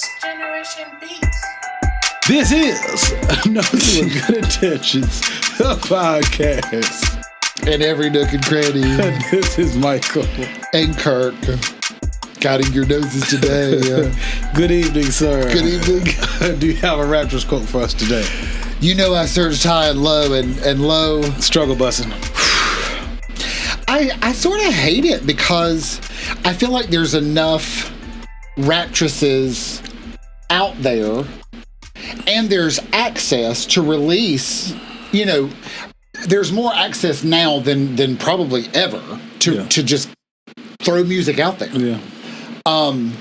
Next Generation Beats. This is Nosey with Good Intentions, the podcast. In every nook and cranny. And this is Michael. And Kirk. Guiding your noses today. Good evening, sir. Good evening. Do you have a raptress quote for us today? You know I searched high and low and low. Struggle busing. I sort of hate it because I feel like there's enough raptresses out there and there's access to release, you know, there's more access now than probably ever to just throw music out there. Yeah. I'm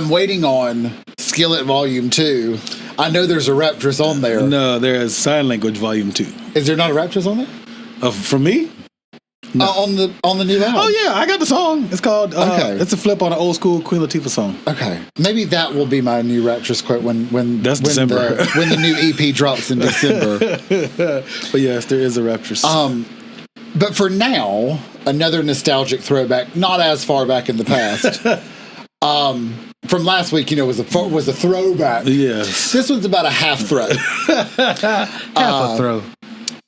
waiting on Skillet Volume 2. I know there's a raptress on there. No, there's Sign Language Volume 2. Is there not a raptress on there? From me? No. On the new album? Oh, yeah, I got the song. It's called, it's a flip on an old school Queen Latifah song. Okay. Maybe that will be my new raptress quote when December. when the new EP drops in December. But yes, there is a raptress. But for now, another nostalgic throwback, not as far back in the past. From last week, you know, was a throwback. Yes. This one's about a half throw. Half a throw.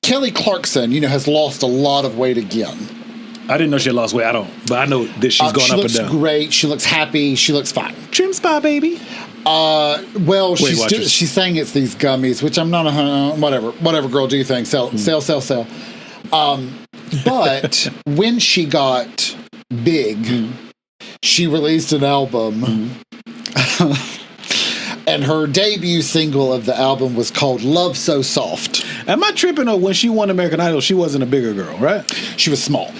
Kelly Clarkson, you know, has lost a lot of weight again. I didn't know she had lost weight. But I know that she's going up and down. She looks great. She looks happy. She looks fine. Trim spot, baby. Well, she's saying it's these gummies, which I'm not whatever, girl, do you think? Sell. But when she got big, she released an album. And her debut single of the album was called Love So Soft. Am I tripping on when she won American Idol, she wasn't a bigger girl, right? She was small.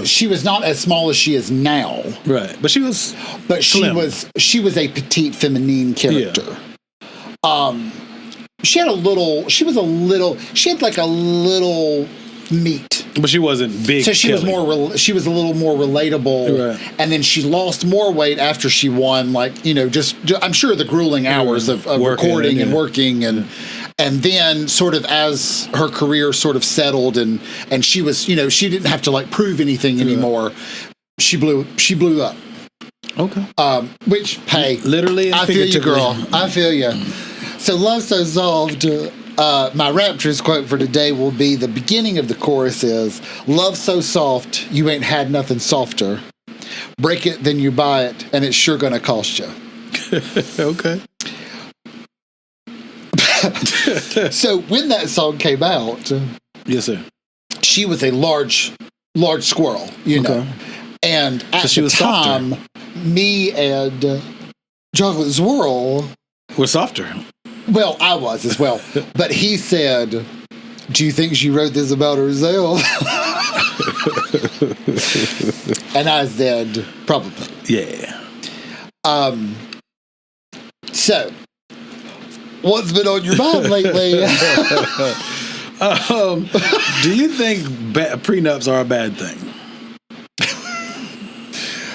She was not as small as she is now. Right. But she was slim. She was a petite feminine character. Yeah. She had like a little meat. But she wasn't big. So she was a little more relatable. Right. And then she lost more weight after she won, like, you know, just I'm sure the grueling hours of recording and working and then sort of as her career sort of settled and she was, you know, she didn't have to like prove anything anymore. She blew up. Okay. Which, hey, literally, I feel you, girl. I feel you. So Love So Soft. My raptress quote for today will be the beginning of the chorus is, love so soft, you ain't had nothing softer. Break it, then you buy it, and it's sure gonna cost you. Okay. So when that song came out, yes, sir, she was a large squirrel, you know. And at the time, me and Chocolate Swirl were softer. Well, I was as well. But he said, do you think she wrote this about herself? And I said, probably. Yeah. So, what's been on your mind lately? Do you think prenups are a bad thing?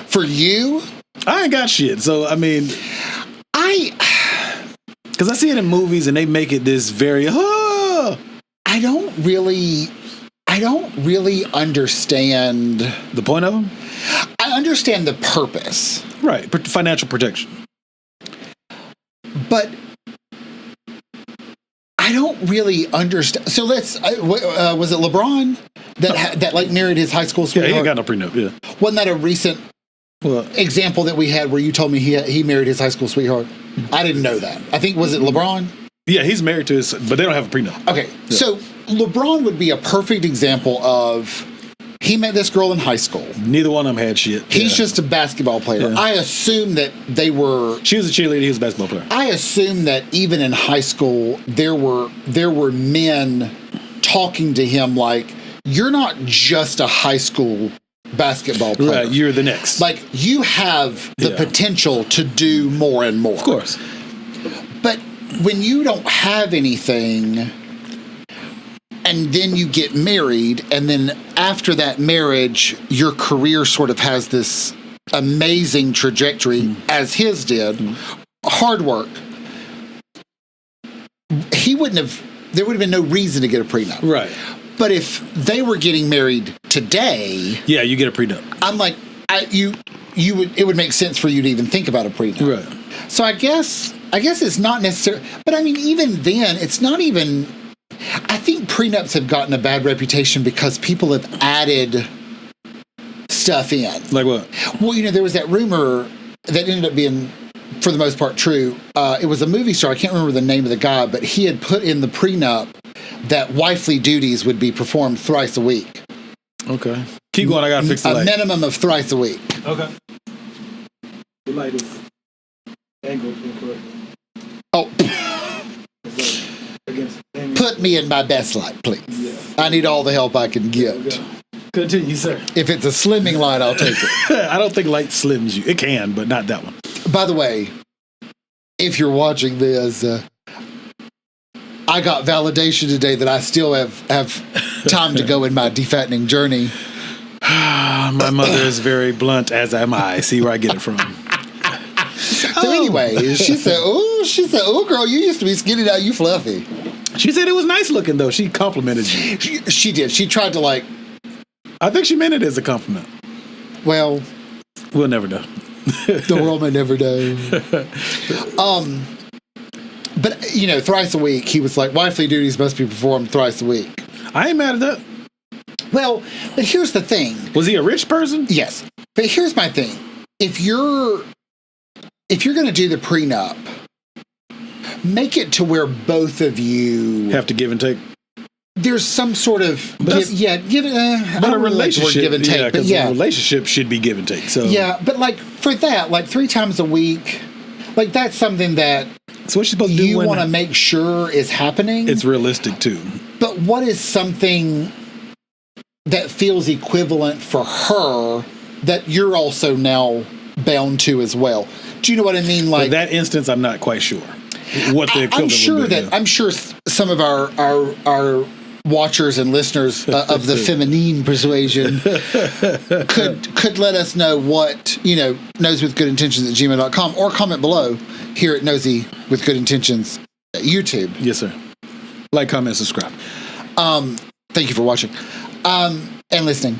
For you? I ain't got shit. So, I mean... Because I see it in movies and they make it this very, I don't really understand. The point of them? I understand the purpose. Right. Financial protection. But I don't really understand. So was it LeBron that like married his high school sweetheart? Yeah, he ain't got no prenup, yeah. Wasn't that a recent example that we had where you told me he married his high school sweetheart? I didn't know that. I think, was it LeBron? Yeah, he's married to his, but they don't have a prenup. Okay, so LeBron would be a perfect example of, he met this girl in high school. Neither one of them had shit. He's just a basketball player. Yeah. I assume that they were... She was a cheerleader, he was a basketball player. I assume that even in high school, there were men talking to him like, you're not just a high school basketball player. Right, you're the next. Like, you have the potential to do more and more. Of course. But when you don't have anything, and then you get married, and then after that marriage, your career sort of has this amazing trajectory, as his did, hard work, there would have been no reason to get a prenup. Right. But if they were getting married today, you get a prenup. I'm like, it would make sense for you to even think about a prenup. Right. So I guess it's not necessary. But I mean, even then, it's not even. I think prenups have gotten a bad reputation because people have added stuff in. Like what? Well, there was that rumor that ended up being, for the most part, true. It was a movie star. I can't remember the name of the guy, but he had put in the prenup that wifely duties would be performed thrice a week. Okay. Keep going. I gotta fix the light. A minimum of thrice a week. Okay. The light is angled incorrectly. Oh. Put me in my best light, please. Yeah. I need all the help I can get. Continue, sir. If it's a slimming light, I'll take it. I don't think light slims you. It can, but not that one. By the way, if you're watching this, I got validation today that I still have time to go in my defattening journey. My mother is very blunt, as am I. See where I get it from. So anyway, she said, "Oh, girl, you used to be skinny, now you fluffy." She said it was nice looking, though. She complimented you. She did. She tried to I think she meant it as a compliment. Well, we'll never know. The world may never know. But thrice a week, he was like, wifely duties must be performed thrice a week. I ain't mad at that. Well, but here's the thing. Was he a rich person? Yes. But here's my thing. If you're going to do the prenup, make it to where both of you have to give and take. There's some sort of but a relationship, give and take, because a relationship should be give and take. So but for that, 3 times a week, that's something that so what you're supposed to do. You want to make sure is happening. It's realistic too. But what is something that feels equivalent for her that you're also now bound to as well? Do you know what I mean? In that instance, I'm not quite sure what the equivalent would be. I'm sure some of our watchers and listeners of the feminine persuasion could let us know what, nosewithgoodintentions@gmail.com, or comment below here at Nosey with Good Intentions YouTube. Yes, sir. Like, comment, subscribe. Thank you for watching and listening.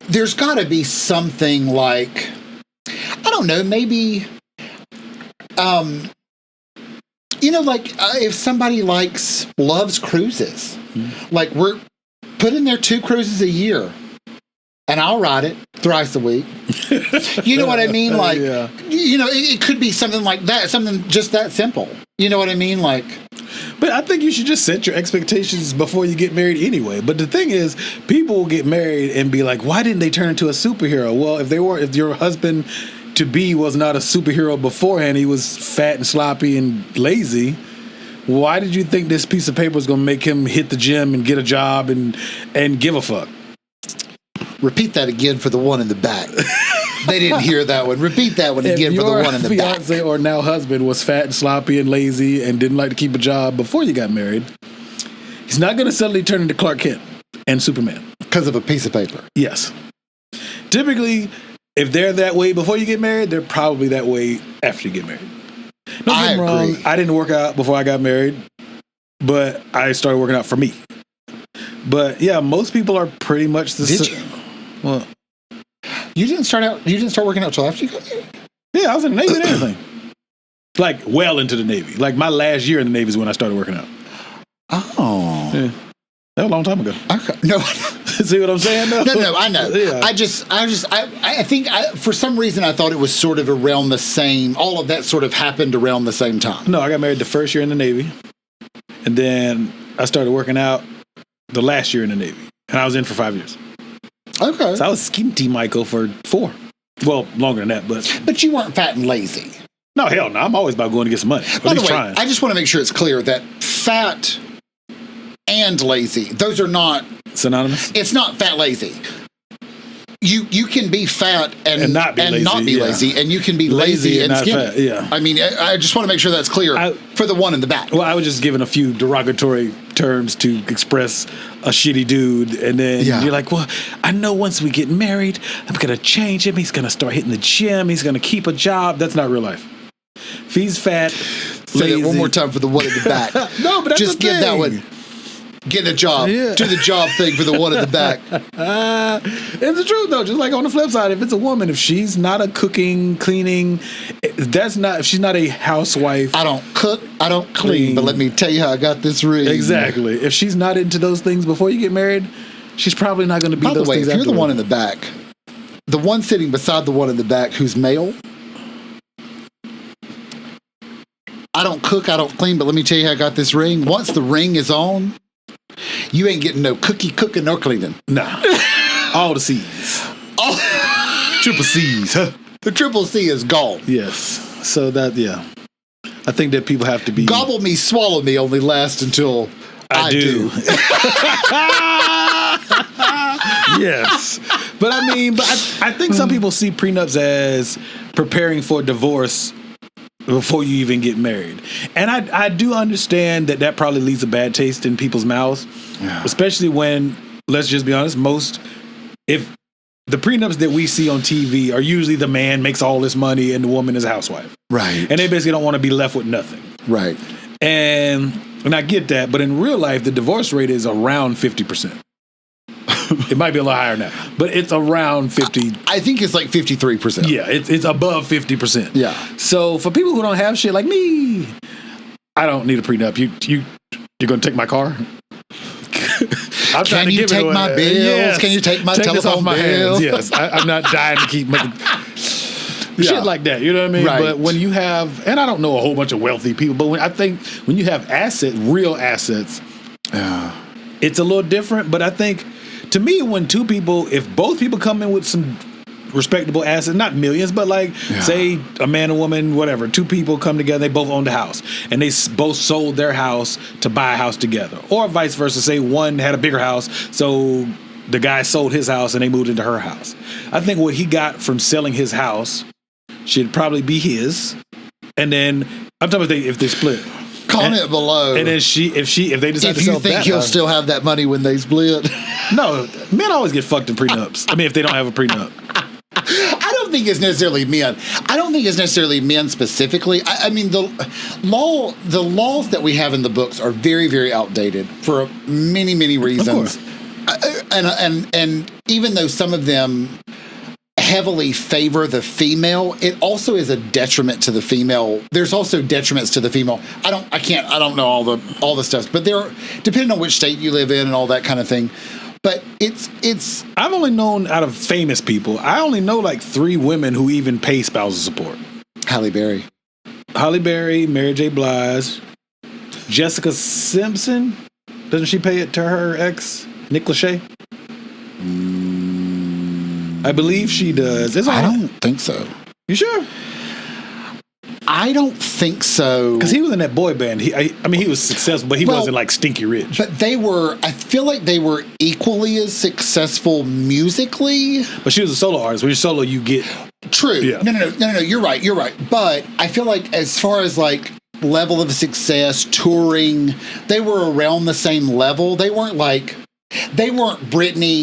There's got to be something like, I don't know, maybe, if somebody loves cruises, we're putting there 2 cruises a year, and I'll ride it thrice a week. You know what I mean? It could be something like that, something just that simple. You know what I mean? But I think you should just set your expectations before you get married anyway. But the thing is, people will get married and be like, why didn't they turn into a superhero? Well, if your husband to be was not a superhero beforehand, he was fat and sloppy and lazy, why did you think this piece of paper was going to make him hit the gym and get a job and give a fuck? Repeat that again for the one in the back. They didn't hear that one. Repeat that one again for the one in the back. If your fiance or now husband was fat and sloppy and lazy and didn't like to keep a job before you got married, he's not going to suddenly turn into Clark Kent and Superman. Because of a piece of paper. Yes. Typically, if they're that way before you get married, they're probably that way after you get married. I agree. Wrong. I didn't work out before I got married, but I started working out for me. But yeah, most people are pretty much the same. Did you? Well, you didn't start working out till after you got married? Yeah, I was in the Navy and everything. Well into the Navy. My last year in the Navy is when I started working out. Oh. Yeah. That was a long time ago. Okay. No. See what I'm saying? No, I know. Yeah. I think for some reason I thought it was sort of around the same, all of that sort of happened around the same time. No, I got married the first year in the Navy. And then I started working out the last year in the Navy. And I was in for 5 years. Okay. So I was skinty Michael for 4. Well, longer than that, but... But you weren't fat and lazy. No, hell no. I'm always about going to get some money. By the way, I just want to make sure it's clear that fat and lazy, those are not... Synonymous? It's not fat lazy. You can be fat and not be lazy, and you can be lazy and skinny. Fat, yeah. I mean, I just want to make sure that's clear for the one in the back. Well, I was just giving a few derogatory terms to express a shitty dude, and then you're like, well, I know once we get married, I'm going to change him. He's going to start hitting the gym. He's going to keep a job. That's not real life. If he's fat, Say that one more time for the one in the back. No, but that's just give that one. Getting a job. Yeah. Do the job thing for the one in the back. It's the truth though. Just like on the flip side, if it's a woman, if she's not a cooking, cleaning, if she's not a housewife. I don't cook, I don't clean, but let me tell you how I got this ring. Exactly. If she's not into those things before you get married, she's probably not going to be By those the way, things if you're the afterward. one in the back, the one sitting beside the one in the back who's male, I don't cook, I don't clean, but let me tell you how I got this ring. Once the ring is on, you ain't getting no cooking nor cleaning. Nah. All the C's. Oh, Triple C's. Huh? the triple C is gone. Yes. So yeah. I think that people have to be. Gobble me, swallow me only lasts until I do. Yes. But I think some people see prenups as preparing for divorce before you even get married. And I do understand that probably leaves a bad taste in people's mouths, especially when, let's just be honest, if the prenups that we see on TV are usually the man makes all this money and the woman is a housewife. Right. And they basically don't want to be left with nothing. Right. And I get that, but in real life, the divorce rate is around 50%. It might be a lot higher now, but it's around 50. I think it's like 53%. Yeah, it's above 50%. Yeah. So for people who don't have shit like me, I don't need a prenup. You're gonna take my car? I'm trying Can to you give take it away. my bills? Yes. Can you take my Take this telephone off my bills? hands? Yes, I'm not dying to keep making shit like that. You know what I mean? Right. But when you have, and I don't know a whole bunch of wealthy people, but when you have real assets, it's a little different. But I think, to me, when if both people come in with some respectable assets, not millions, but say a man and woman, whatever, two people come together, they both owned a house, and they both sold their house to buy a house together, or vice versa. Say one had a bigger house, so the guy sold his house and they moved into her house. I think what he got from selling his house should probably be his, and then I'm talking about if they split. Comment below. And then if they decide to If sell you think that he'll house, still have that money when they split. no, men always get fucked in prenups. I mean, if they don't have a prenup. I don't think it's necessarily men. I don't think it's necessarily men specifically. I mean, the laws that we have in the books are very, very outdated for many, many reasons. And even though some of them heavily favor the female, it also is a detriment to the female. There's also detriments to the female. I don't know all the stuff, but depending on which state you live in and all that kind of thing. But it's. I've only known out of famous people. I only know like 3 women who even pay spousal support. Halle Berry, Mary J. Blige, Jessica Simpson. Doesn't she pay it to her ex, Nick Lachey? I believe she does. I don't think so. You sure? I don't think so. Because he was in that boy band. He was successful, but he wasn't like stinky rich. But I feel like they were equally as successful musically. But she was a solo artist. When you're solo, you get... True. Yeah. No, you're right. But I feel like as far as like level of success, touring, they were around the same level. They weren't Britney,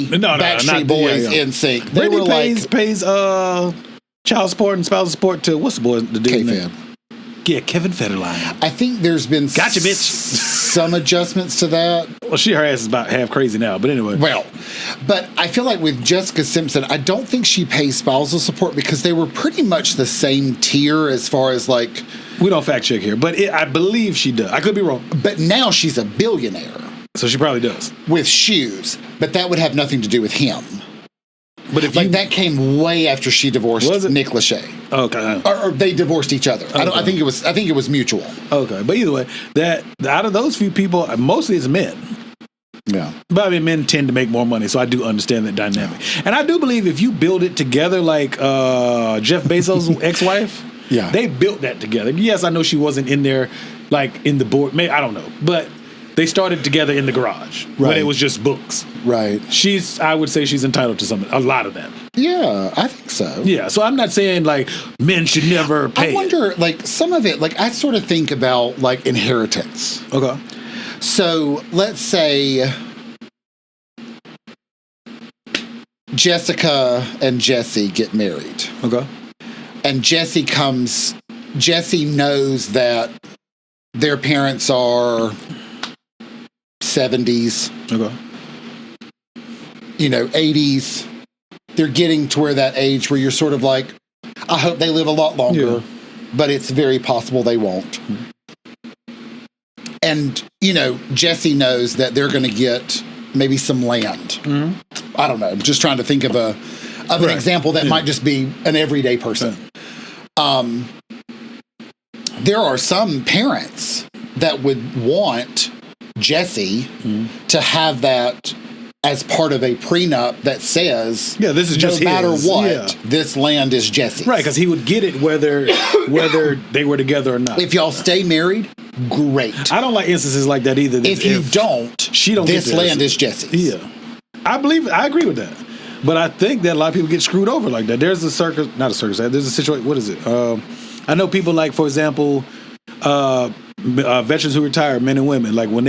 Backstreet Boys, NSYNC. They Britney were pays child support and spousal support to what's the dude's name? K-Fed. Yeah, Kevin Federline. I think there's been Gotcha, bitch. some adjustments to that. Well, her ass is about half crazy now, but anyway. Well, but I feel like with Jessica Simpson, I don't think she pays spousal support because they were pretty much the same tier as far as like... We don't fact check here, but I believe she does. I could be wrong. But now she's a billionaire. So she probably does. With shoes, but that would have nothing to do with him. But if that came way after she divorced Nick Lachey. Okay. Or they divorced each other. Okay. I think it was mutual. Okay. But either way, that out of those few people, mostly it's men. Yeah. But I mean, men tend to make more money, so I do understand that dynamic. And I do believe if you build it together like Jeff Bezos' ex-wife, they built that together. Yes, I know she wasn't in there like in the board. Maybe, I don't know. But they started together in the garage when it was just books. Right. I would say she's entitled to a lot of that. Yeah, I think so. Yeah, so I'm not saying like men should never pay. I wonder, like some of it, like I sort of think about like inheritance. Okay. So let's say Jessica and Jesse get married. Okay. And Jesse knows that their parents are 70s, Okay. 80s. They're getting to where that age where you're sort of like, I hope they live a lot longer, but it's very possible they won't. And, Jesse knows that they're going to get maybe some land. I don't know. I'm just trying to think of an example that might just be an everyday person. There are some parents that would want Jesse to have that as part of a prenup that says, this is just no matter his. what, this land is Jesse's. Right, because he would get it whether they were together or not. If y'all stay married, great. I don't like instances like that either. If you don't, she don't this get land is Jesse's. Yeah. I agree with that. But I think that a lot of people get screwed over like that. There's there's a situation, what is it? I know people like, for example, veterans who retire, men and women, like when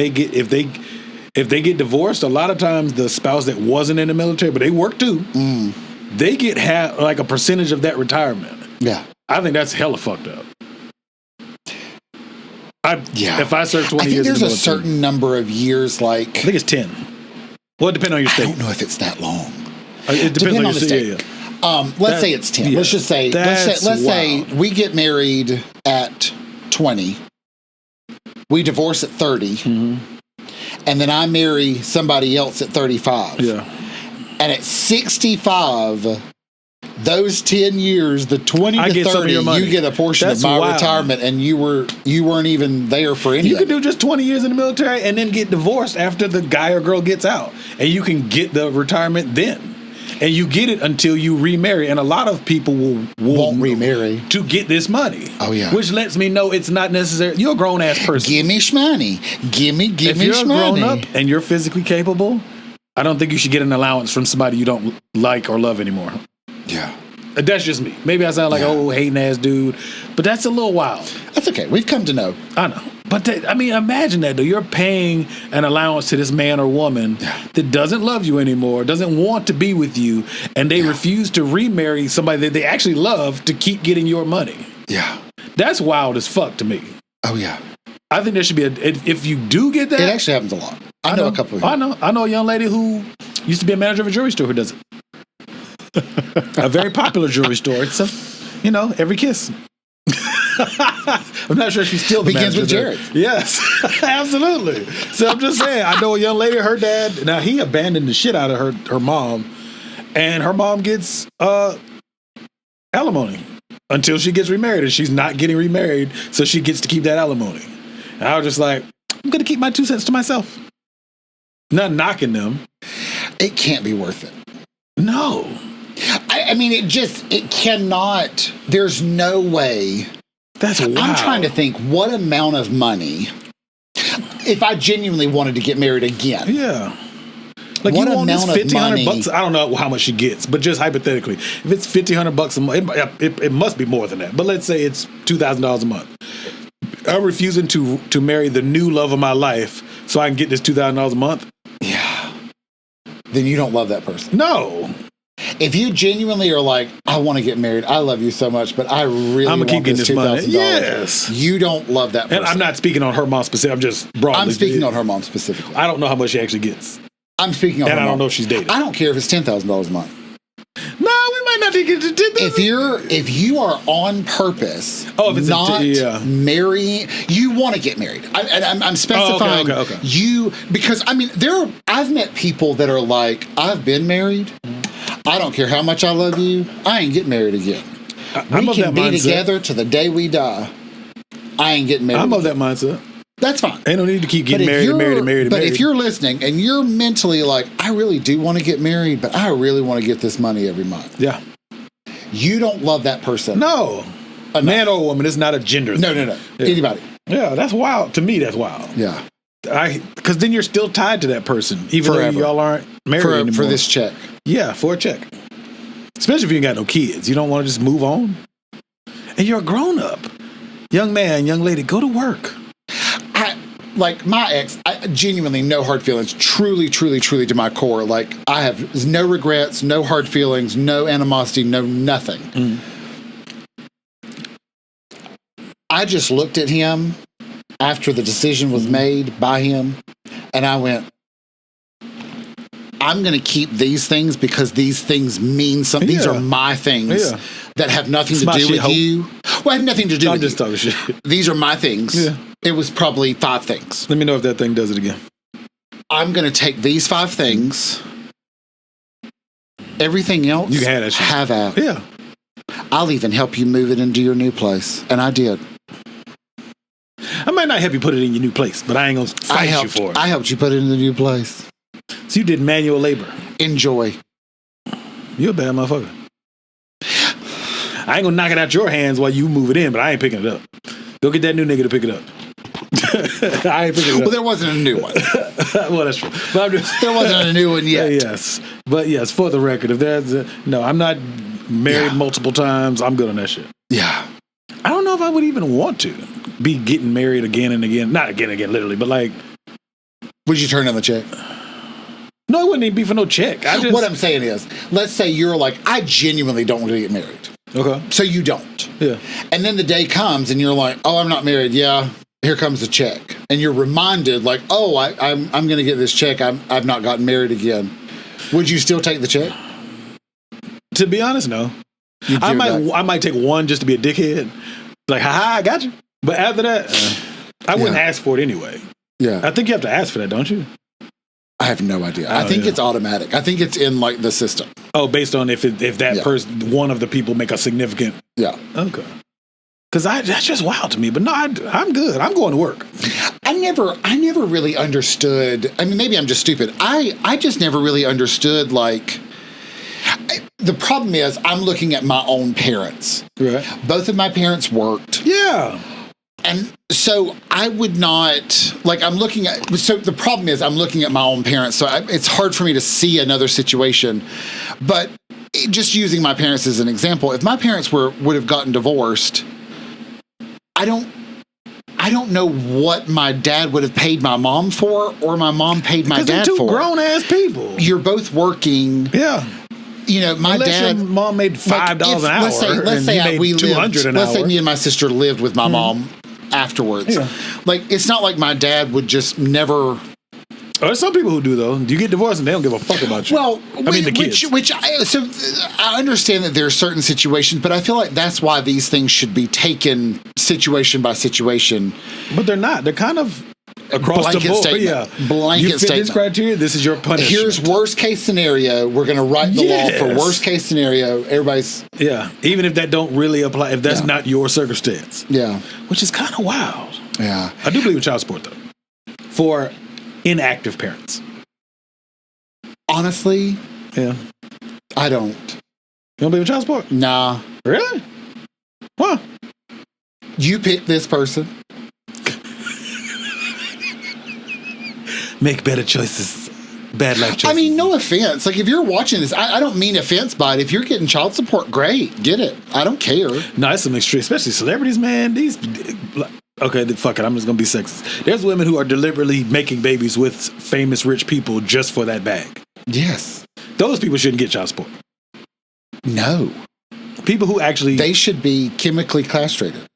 if they get divorced, a lot of times the spouse that wasn't in the military, but they work too, they get like a percentage of that retirement. Yeah. I think that's hella fucked up. If I served 20 years in the military. I think there's a certain number of years, like... I think it's 10. Well, it depends on your state. I don't know if it's that long. It depends on your state. Let's say it's 10. Yeah. Let's just say... Let's say we get married at 20. We divorce at 30. And then I marry somebody else at 35. Yeah. And at 65, those 10 years, the 20 to 30, you get a portion of my retirement, and you weren't even there for any of it. You could do just 20 years in the military and then get divorced after the guy or girl gets out. And you can get the retirement then. And you get it until you remarry. And a lot of people won't remarry to get this money. Oh, yeah. Which lets me know it's not necessary. You're a grown-ass person. Give me shmoney. Give me shmoney. If you're grown up and you're physically capable, I don't think you should get an allowance from somebody you don't like or love anymore. Yeah. That's just me. Maybe I sound like hating ass dude, but that's a little wild. That's okay. We've come to know. I know. But imagine that though. You're paying an allowance to this man or woman that doesn't love you anymore, doesn't want to be with you, and they refuse to remarry somebody that they actually love to keep getting your money. Yeah. That's wild as fuck to me. Oh, yeah. I think there should be if you do get that. It actually happens a lot. I know a couple of you. I know a young lady who used to be a manager of a jewelry store who does it. A very popular jewelry store. It's every kiss. I'm not sure she's still begins with Jared. Yes, absolutely. So I'm just saying, I know a young lady, her dad. Now he abandoned the shit out of her mom, and her mom gets alimony until she gets remarried, and she's not getting remarried, so she gets to keep that alimony. And I was just like, I'm gonna keep my 2 cents to myself. Not knocking them. It can't be worth it. No. I mean, it cannot. There's no way. That's wild. I'm trying to think what amount of money, if I genuinely wanted to get married again. Yeah. Like what you want this $1,500? I don't know how much she gets, but just hypothetically, if it's $1,500 a month, it must be more than that. But let's say it's $2,000 a month. I'm refusing to marry the new love of my life so I can get this $2,000 a month. Yeah. Then you don't love that person. No. If you genuinely are like, I want to get married, I love you so much, but I really want this $2,000. Yes. You don't love that person. And I'm not speaking on her mom specifically. I'm just broadly. I'm speaking on her mom specifically. I don't know how much she actually gets. I'm speaking on her mom. And I don't know if she's dating. I don't care if it's $10,000 a month. No, we might not get to $10,000. If you are on purpose, if it's marrying, you want to get married. I'm specifying okay. you, because I mean, I've met people that are like, I've been married. I don't care how much I love you. I ain't getting married again. We can be together to the day we die. I ain't getting married. I'm of that mindset. That's fine. Ain't no need to keep getting married. But if you're listening and you're mentally like, I really do want to get married, but I really want to get this money every month. Yeah. You don't love that person. No. A man or a woman. It's not a gender thing. No. Yeah. Anybody. Yeah, that's wild. To me, that's wild. Yeah. Because then you're still tied to that person, even though y'all aren't married anymore. For this check. Yeah, for a check. Especially if you ain't got no kids. You don't want to just move on. And you're a grown-up. Young man, young lady, go to work. Like my ex, I genuinely no hard feelings. Truly to my core. Like I have no regrets, no hard feelings, no animosity, no nothing. I just looked at him after the decision was made by him. And I went, I'm going to keep these things because these things mean something. These are my things that have nothing to do with you. Well, I have nothing to do with you. I'm just talking shit. These are my things. Yeah. It was probably 5 things. Let me know if that thing does it again. I'm going to take these 5 things. Everything else, you can have that shit. Have out. Yeah. I'll even help you move it into your new place. And I did. I might not help you put it in your new place, but I ain't going to fight you for it. I helped you put it in the new place. So you did manual labor. Enjoy. You're a bad motherfucker. I ain't going to knock it out your hands while you move it in, but I ain't picking it up. Go get that new nigga to pick it up. I ain't picking it up. Well, there wasn't a new one. Well, that's true. But there wasn't a new one yet. Yes. But yes, for the record, if there's no, I'm not married multiple times. I'm good on that shit. Yeah. I don't know if I would even want to be getting married again and again. Not again and again, literally, but like. Would you turn down the check? No, it wouldn't even be for no check. What I'm saying is, let's say you're like, I genuinely don't want to get married. Okay. So you don't. Yeah. And then the day comes and you're like, oh, I'm not married. Yeah. Here comes the check. And you're reminded like, oh, I'm going to get this check. I've not gotten married again. Would you still take the check? To be honest, no. I might take one just to be a dickhead. Like, haha, I got you. But after that, I wouldn't ask for it anyway. Yeah. I think you have to ask for that, don't you? I have no idea. I think it's automatic. I think it's in like the system. Oh, based on if that person, one of the people make a significant. Yeah. Okay. Because that's just wild to me. But no, I'm good. I'm going to work. I never really understood. I mean, maybe I'm just stupid. I just never really understood like. The problem is I'm looking at my own parents. Right. Both of my parents worked. Yeah. And so I would not, like I'm looking at, so the problem is I'm looking at my own parents. So it's hard for me to see another situation. But just using my parents as an example, if my parents would have gotten divorced, I don't know what my dad would have paid my mom for or my mom paid my dad for. Because they're two grown-ass people. You're both working. Yeah. You know, my dad. Your mom made $5 an hour. Let's say we lived. $200 an hour. Let's say me and my sister lived with my mom afterwards. Yeah. Like, it's not like my dad would just never. There's some people who do though. You get divorced and they don't give a fuck about you. Well, I mean the kids. So I understand that there are certain situations, but I feel like that's why these things should be taken situation by situation. But they're not. They're kind of across blanket the board. Statement. Yeah. Blanket you fit statement. This criteria. This is your punishment. Here's worst case scenario. We're going to write the law for worst case scenario. Everybody's even if that don't really apply. If that's not your circumstance. Yeah. Which is kind of wild. Yeah. I do believe in child support though. For inactive parents. Honestly, I don't. You don't believe in child support? Nah. Really? What? You pick this person. Make better choices. Bad life choices. I mean, no offense. Like, if you're watching this, I don't mean offense by it. If you're getting child support, great. Get it. I don't care. No, it's some extreme, especially celebrities, man. Okay, fuck it. I'm just going to be sexist. There's women who are deliberately making babies with famous rich people just for that bag. Yes. Those people shouldn't get child support. No. People who actually... They should be chemically castrated.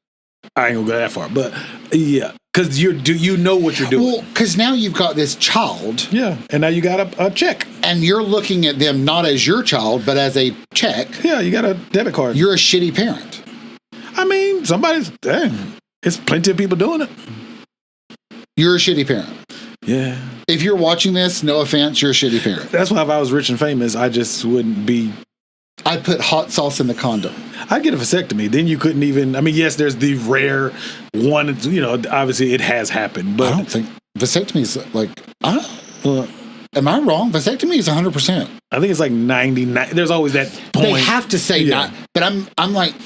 I ain't going to go that far, but yeah. Because you know what you're doing. Well, because now you've got this child. Yeah, and now you got a check. And you're looking at them not as your child, but as a check. Yeah, you got a debit card. You're a shitty parent. I mean, there's plenty of people doing it. You're a shitty parent. Yeah. If you're watching this, no offense, you're a shitty parent. That's why if I was rich and famous, I just wouldn't be... I'd put hot sauce in the condom. I'd get a vasectomy. Then you couldn't even... I mean, yes, there's the rare one. Obviously it has happened, but... I don't think... Vasectomy is like... am I wrong? Vasectomy is 100%. I think it's like 99. There's always that point. They have to say not... But I'm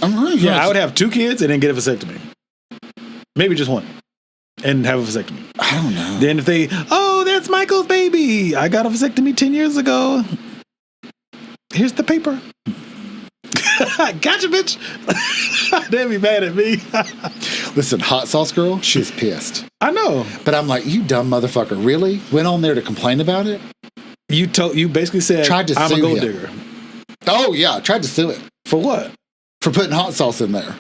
really... Yeah, I would have 2 kids and then get a vasectomy. Maybe just one. And have a vasectomy. I don't know. Then if that's Michael's baby. I got a vasectomy 10 years ago. Here's the paper. Gotcha, bitch. They'd be mad at me. Listen, hot sauce girl, she's pissed. I know. But I'm like, you dumb motherfucker. Really? Went on there to complain about it? You basically said, I'm a gold digger. Oh, yeah. I tried to sue it. For what? For putting hot sauce in there.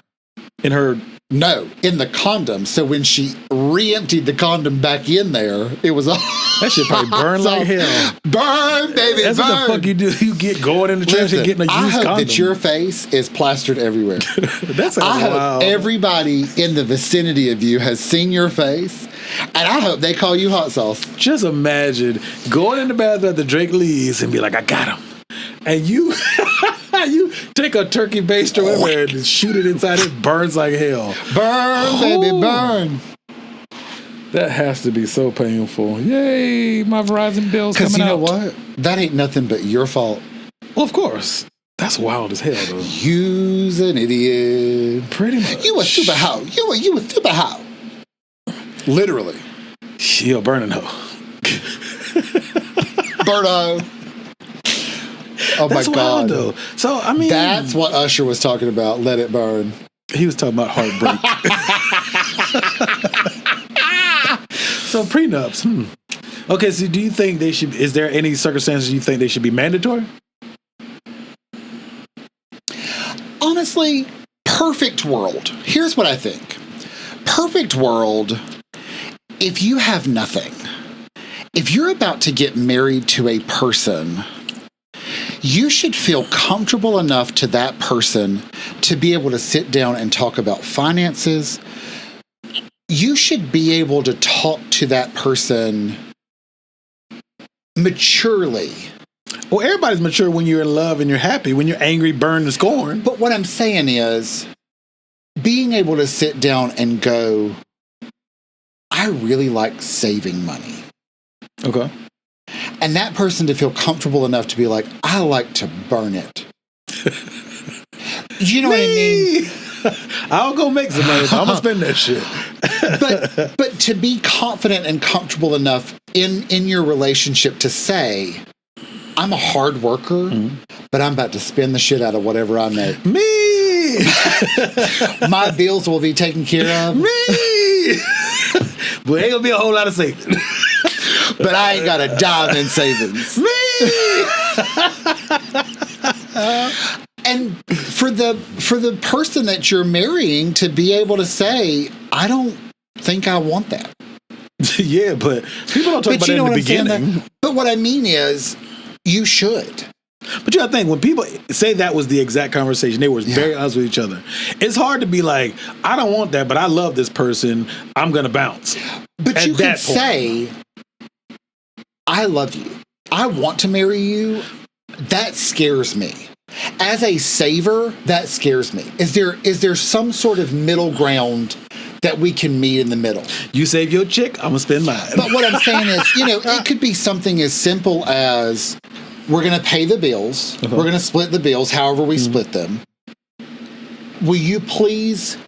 In her. No, in the condom. So when she re-emptied the condom back in there, it was all... That shit probably burn like hell. Burn, baby, That's burn. what the fuck you do. You get going in the trash and getting a used I hope condom. that your face is plastered everywhere. That's I hope wild. everybody in the vicinity of you has seen your face, and I hope they call you hot sauce. Just imagine going in the bathroom after Drake leaves and be like, I got him. And you you take a turkey baster or whatever and shoot it inside, it burns like hell. Burn, baby, burn. That has to be so painful. Yay, my Verizon bill's coming out. Because you know what? That ain't nothing but your fault. Well, of course. That's wild as hell, though. You's an idiot. Pretty much. You a super hoe. You a super hoe. Literally. She a burning hoe. Birdo. Oh That's my wild, God. though. So, I mean. That's what Usher was talking about. Let it burn. He was talking about heartbreak. So, prenups. Okay, so do you think they should, is there any circumstances you think they should be mandatory? Honestly, perfect world. Here's what I think. Perfect world, if you have nothing, if you're about to get married to a person, you should feel comfortable enough to that person to be able to sit down and talk about finances. You should be able to talk to that person maturely. Well, everybody's mature when you're in love and you're happy. When you're angry, burned, and scorned. But what I'm saying is, being able to sit down and go, I really like saving money. Okay. And that person to feel comfortable enough to be like, I like to burn it. You know what I mean? I'll go make some money, but I'm gonna spend that shit. But to be confident and comfortable enough in your relationship to say, I'm a hard worker, but I'm about to spend the shit out of whatever I make. Me! My bills will be taken care of. Me! But ain't gonna be a whole lot of savings. But I ain't got a dime in savings. Me! And for the person that you're marrying to be able to say, I don't think I want that. Yeah, but people don't talk about that in the beginning. But what I mean is, you should. But you gotta think, when people say that was the exact conversation, they were very honest with each other. It's hard to be like, I don't want that, but I love this person. I'm gonna bounce. But you could say, I love you. I want to marry you. That scares me. As a saver, that scares me. Is there some sort of middle ground that we can meet in the middle? You save your chick, I'm gonna spend mine. But what I'm saying is, it could be something as simple as, we're going to pay the bills. We're going to split the bills however we split them. Will you please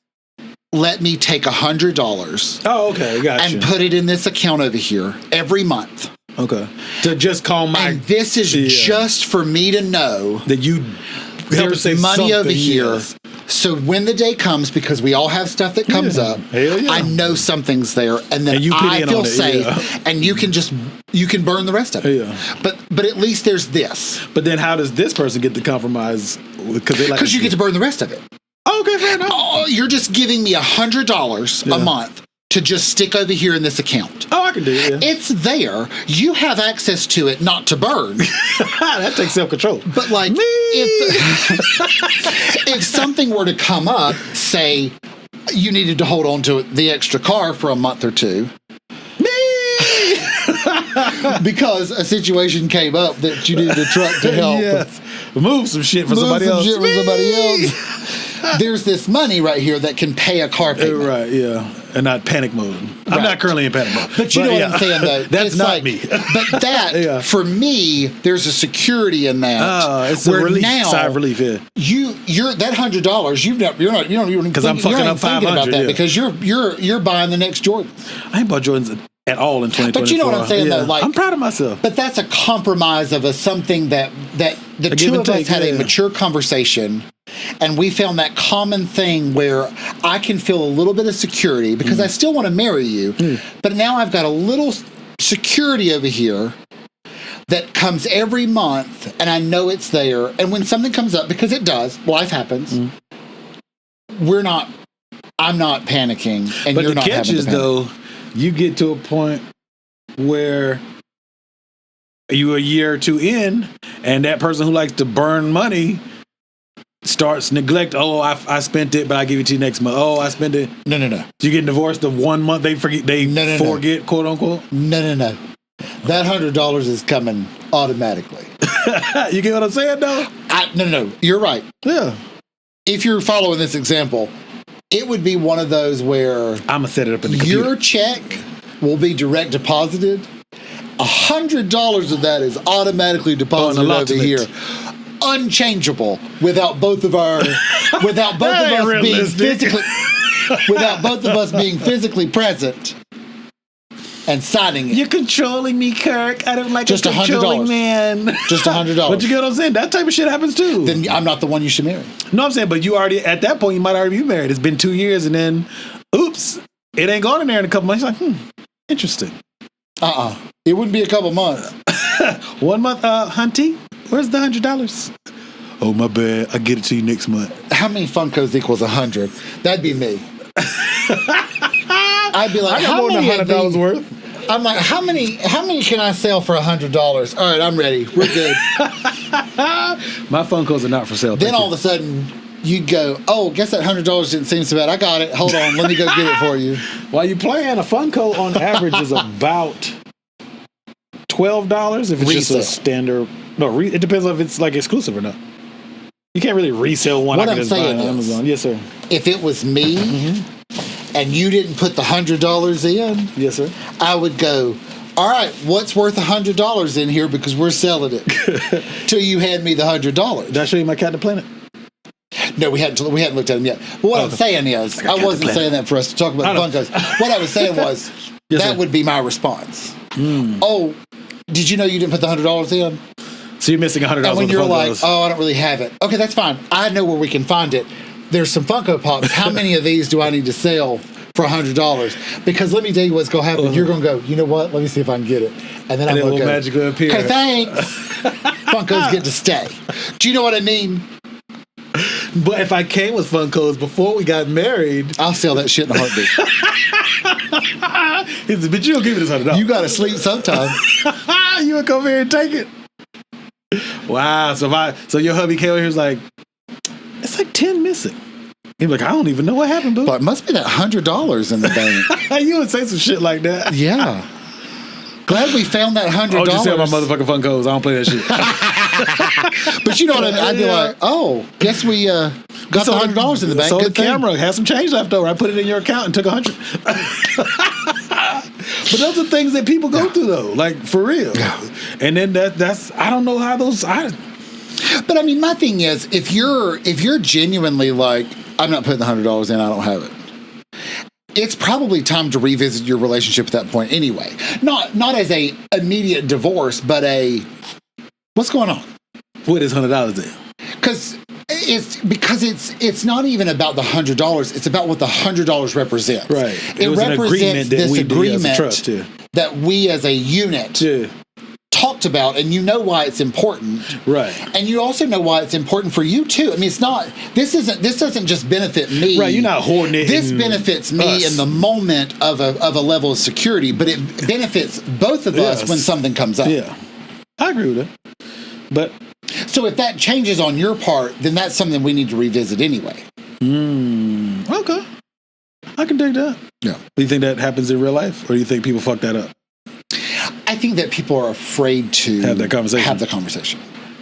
let me take $100? Oh, okay, gotcha. And put it in this account over here every month. Okay. To just call my... And this is just for me to know that you... There's money over here. So when the day comes, because we all have stuff that comes up, I know something's there, and then I feel safe, and you can burn the rest of it. Yeah. But at least there's this. But then how does this person get the compromise? Because you get to burn the rest of it. Oh, okay, fair enough. Oh, you're just giving me $100 a month to just stick over here in this account. Oh, I can do it. Yeah. It's there. You have access to it, not to burn. That takes self-control. But like, if something were to come up, say you needed to hold on to the extra car for a month or two, because a situation came up that you needed a truck to help move some shit for somebody else. There's this money right here that can pay a car payment. Right, yeah. And not panic mode. I'm not currently in panic mode. But you know what I'm saying, though? That's not me. But that, for me, there's a security in that. Oh, it's a relief. Now, sigh of relief, you're that $100. You don't even because I'm fucking up 500 about that because you're buying the next Jordan. I ain't bought Jordans at all in 2024. But you know what I'm saying, though? Like, I'm proud of myself. But that's a compromise of something that the two of us had a mature conversation, and we found that common thing where I can feel a little bit of security because I still want to marry you, but now I've got a little security over here that comes every month, and I know it's there. And when something comes up, because it does, life happens, we're not I'm not panicking, and But you're the not catch having is, to panic. though, you get to a point where you a year or two in, and that person who likes to burn money starts neglect. Oh, I spent it, but I give it to you next month. Oh, I spent it. No. You get divorced of 1 month. They forget. They forget, quote unquote. No. That $100 is coming automatically. You get what I'm saying, though? No. You're right. Yeah. If you're following this example, it would be one of those where I'm gonna set it up in the computer. your check will be direct deposited. $100 of that is automatically deposited over here, unchangeable, without both of us being physically present and signing it. You're controlling me, Kirk. I don't like Just a controlling $100. man. Just $100. But you get what I'm saying? That type of shit happens too. Then I'm not the one you should marry. No, I'm saying, but you already, at that point, you might already be married. It's been 2 years, and then, oops, it ain't gone in there in a couple months. You're like, interesting. It wouldn't be a couple months. 1 month, Hunty, where's the $100? Oh, my bad. I get it to you next month. How many Funkos equals 100? That'd be me. I'd be like, I got how more than many $100 worth. I'm like, how many can I sell for $100? All right, I'm ready. We're good. My Funkos are not for sale. Then all of a sudden, you'd go, oh, guess that $100 didn't seem so bad. I got it. Hold on, let me go get it for you. While you playing, a Funko on average is about $12 if it's just a standard. No, it depends on if it's like exclusive or not. You can't really resell one. What I I'm can just buy saying on is, Amazon. Yes, sir. If it was me and you didn't put the $100 in, Yes, sir. I would go, all right, what's worth $100 in here because we're selling it till you hand me the $100. Did I show you my Cat the Planet? No, we hadn't looked at them yet. But what I'm saying is, I wasn't saying that for us to talk about Funkos. What I was saying was, that would be my response. Oh, did you know you didn't put the $100 in? So you're missing $100 And when worth you're of like, Funkos. oh, I don't really have it. Okay, that's fine. I know where we can find it. There's some Funko Pops. How many of these do I need to sell for $100? Because let me tell you what's going to happen. You're going to go, you know what? Let me see if I can get it. And then I'm it going will to go, magically appear. okay, thanks. Funkos get to stay. Do you know what I mean? But if I came with Funkos before we got married, I'll sell that shit in a heartbeat. he said, but you don't give me this $100. You got to sleep sometime. You would come here and take it. Wow. So your hubby came over here was like, it's like 10 missing. He's like, I don't even know what happened, boo. But it must be that $100 in the bank. You would say some shit like that. Yeah. Glad we found that $100. Oh, just sell my motherfucking Funkos. I don't play that shit. But you know what I mean? I'd be like, oh, guess we got the $100 in the bank. Sold the Good thing. camera. Had some change left over. I put it in your account and took $100. But those are things that people go through, though. Like, for real. Yeah. And then that's, I don't know how those... But I mean, my thing is, if you're genuinely like, I'm not putting the $100 in, I don't have it. It's probably time to revisit your relationship at that point anyway. Not as a immediate divorce, but what's going on? What is $100 in? Because it's not even about the $100. It's about what the $100 represents. Right. It was an represents agreement that this we did as a agreement trust, that we as a unit talked about, and you know why it's important. Right. And you also know why it's important for you too. I mean, it's not. This doesn't just benefit me. Right. You're not hoarding it. This benefits me in the moment of a level of security, but it benefits both of us when something comes up. Yeah. I agree with that. But so if that changes on your part, then that's something we need to revisit anyway. Okay. I can dig that. Yeah. Do you think that happens in real life, or do you think people fuck that up? I think that people are afraid to have the conversation.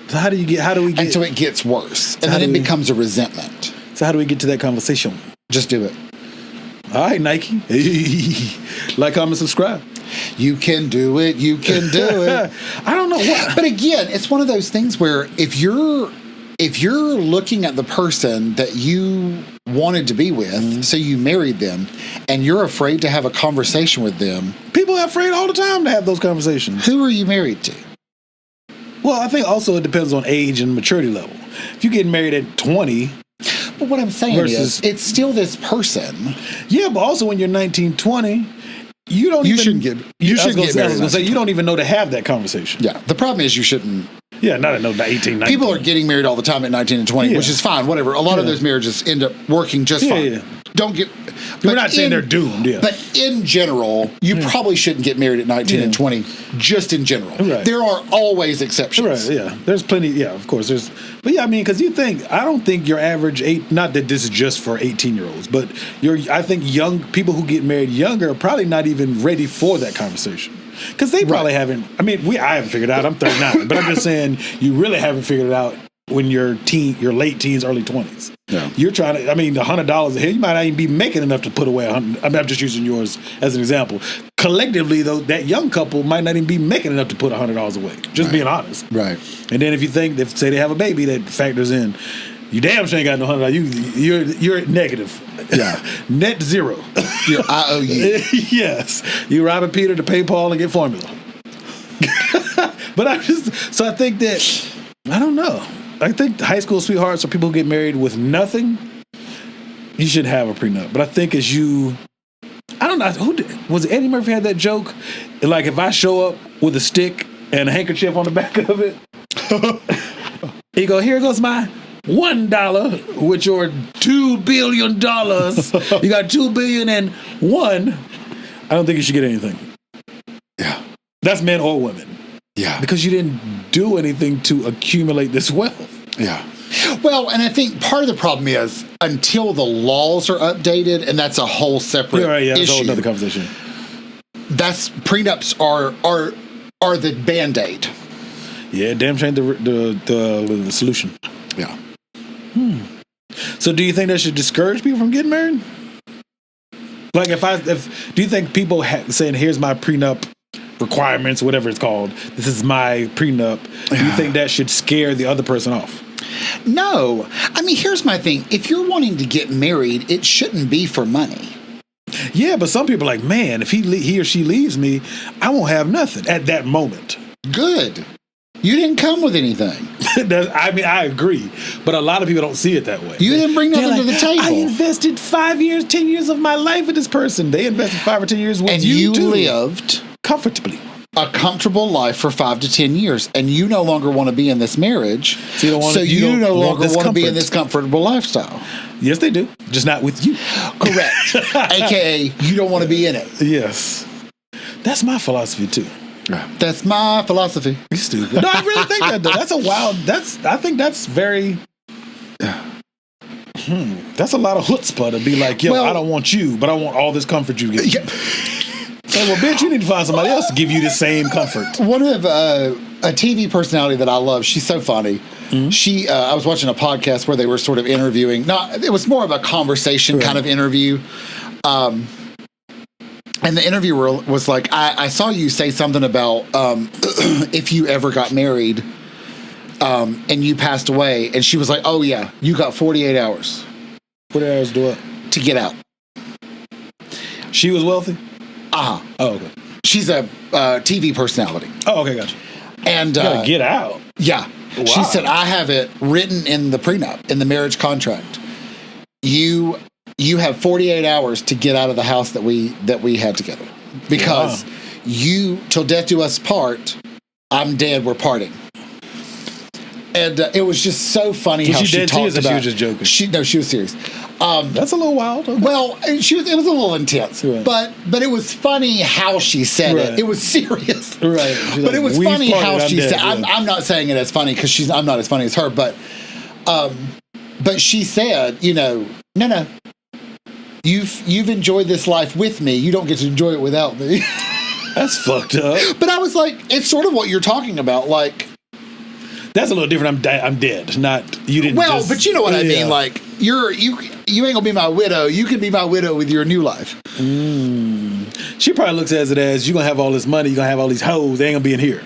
So how do we get? And so it gets worse, and then it becomes a resentment. So how do we get to that conversation? Just do it. All right, Nike. Like, comment, subscribe. You can do it. You can do it. I don't know what. But again, it's one of those things where if you're looking at the person that you wanted to be with, so you married them, and you're afraid to have a conversation with them. People are afraid all the time to have those conversations. Who are you married to? Well, I think also it depends on age and maturity level. If you get married at 20... But what I'm saying is, it's still this person. Yeah, but also when you're 19, 20... You shouldn't get married. I was going to say, you don't even know to have that conversation. Yeah. The problem is you shouldn't. Yeah, not at 18, 19. People are getting married all the time at 19 and 20, which is fine, whatever. A lot of those marriages end up working just fine. Yeah. Don't get. We're not saying they're doomed, yeah. But in general, you probably shouldn't get married at 19 and 20, just in general. Right. There are always exceptions. Right, yeah. There's plenty, yeah, of course. But yeah, I mean, because I don't think your average not that this is just for 18-year-olds, but I think young people who get married younger are probably not even ready for that conversation. Because they probably haven't, I haven't figured it out. I'm 39, but I'm just saying you really haven't figured it out when you're late teens, early 20s. Yeah. You're trying to, $100 a head, you might not even be making enough to put away $100. I'm just using yours as an example. Collectively, though, that young couple might not even be making enough to put $100 away. Just being honest. Right. And then if say they have a baby, that factors in. You damn sure ain't got no $100. You're negative. Yeah. Net zero. You're IOU. Yes. You robbing Peter to pay Paul and get formula. But I think that, I don't know. I think high school sweethearts or people who get married with nothing, you should have a prenup. But I think I don't know, was Eddie Murphy had that joke? Like if I show up with a stick and a handkerchief on the back of it, he go, here goes my $1 with your $2 billion. You got $2 billion and one. I don't think you should get anything. Yeah. That's men or women. Yeah. Because you didn't do anything to accumulate this wealth. Yeah. Well, and I think part of the problem is until the laws are updated, and that's a whole separate issue. That's a whole other conversation. Prenups are the Band-Aid. Yeah, damn shame the solution. Yeah. So do you think that should discourage people from getting married? Like do you think people saying, here's my prenup requirements, whatever it's called, this is my prenup, do you think that should scare the other person off? No. Here's my thing. If you're wanting to get married, it shouldn't be for money. Yeah, but some people are like, man, if he or she leaves me, I won't have nothing at that moment. Good. You didn't come with anything. I agree, but a lot of people don't see it that way. You didn't bring nothing to the table. I invested 5 years, 10 years of my life with this person. They invested 5 or 10 years with you too. Lived comfortably. A comfortable life for 5 to 10 years, and you no longer want to be in this marriage, so you no longer want to be in this comfortable lifestyle. Yes, they do. Just not with you. Correct. AKA, you don't want to be in it. Yes. That's my philosophy, too. That's my philosophy. You're stupid. No, I really think that, though. I think that's very... That's a lot of chutzpah to be like, yo, I don't want you, but I want all this comfort you give. Yeah. Like, well, bitch, you need to find somebody else to give you the same comfort. One of a TV personality that I love, she's so funny. Mm-hmm. I was watching a podcast where they were sort of interviewing. It was more of a conversation kind of interview. And the interviewer was like, I saw you say something about if you ever got married and you passed away. And she was like, oh, yeah, you got 48 hours. 48 hours to do what? To get out. She was wealthy? Uh-huh. Oh, okay. She's a TV personality. Oh, okay, gotcha. And you gotta get out. Yeah. Wow. She said, I have it written in the prenup, in the marriage contract. You have 48 hours to get out of the house that we had together. Because you, till death do us part, I'm dead, we're parting. And it was just so funny how she talked about. She was just joking. She was serious. That's a little wild. Okay. Well, it was a little intense, right. but it was funny how she said it. It was serious, right? But it was funny how she said. I'm not saying it as funny because I'm not as funny as her, but she said, no. You've enjoyed this life with me. You don't get to enjoy it without me. That's fucked up. But I was like, it's sort of what you're talking about, like. That's a little different. I'm dead. Not you didn't. Well, but you know what I mean. Like you ain't gonna be my widow. You can be my widow with your new life. She probably looks at it as you're gonna have all this money. You're gonna have all these hoes. They ain't gonna be in here.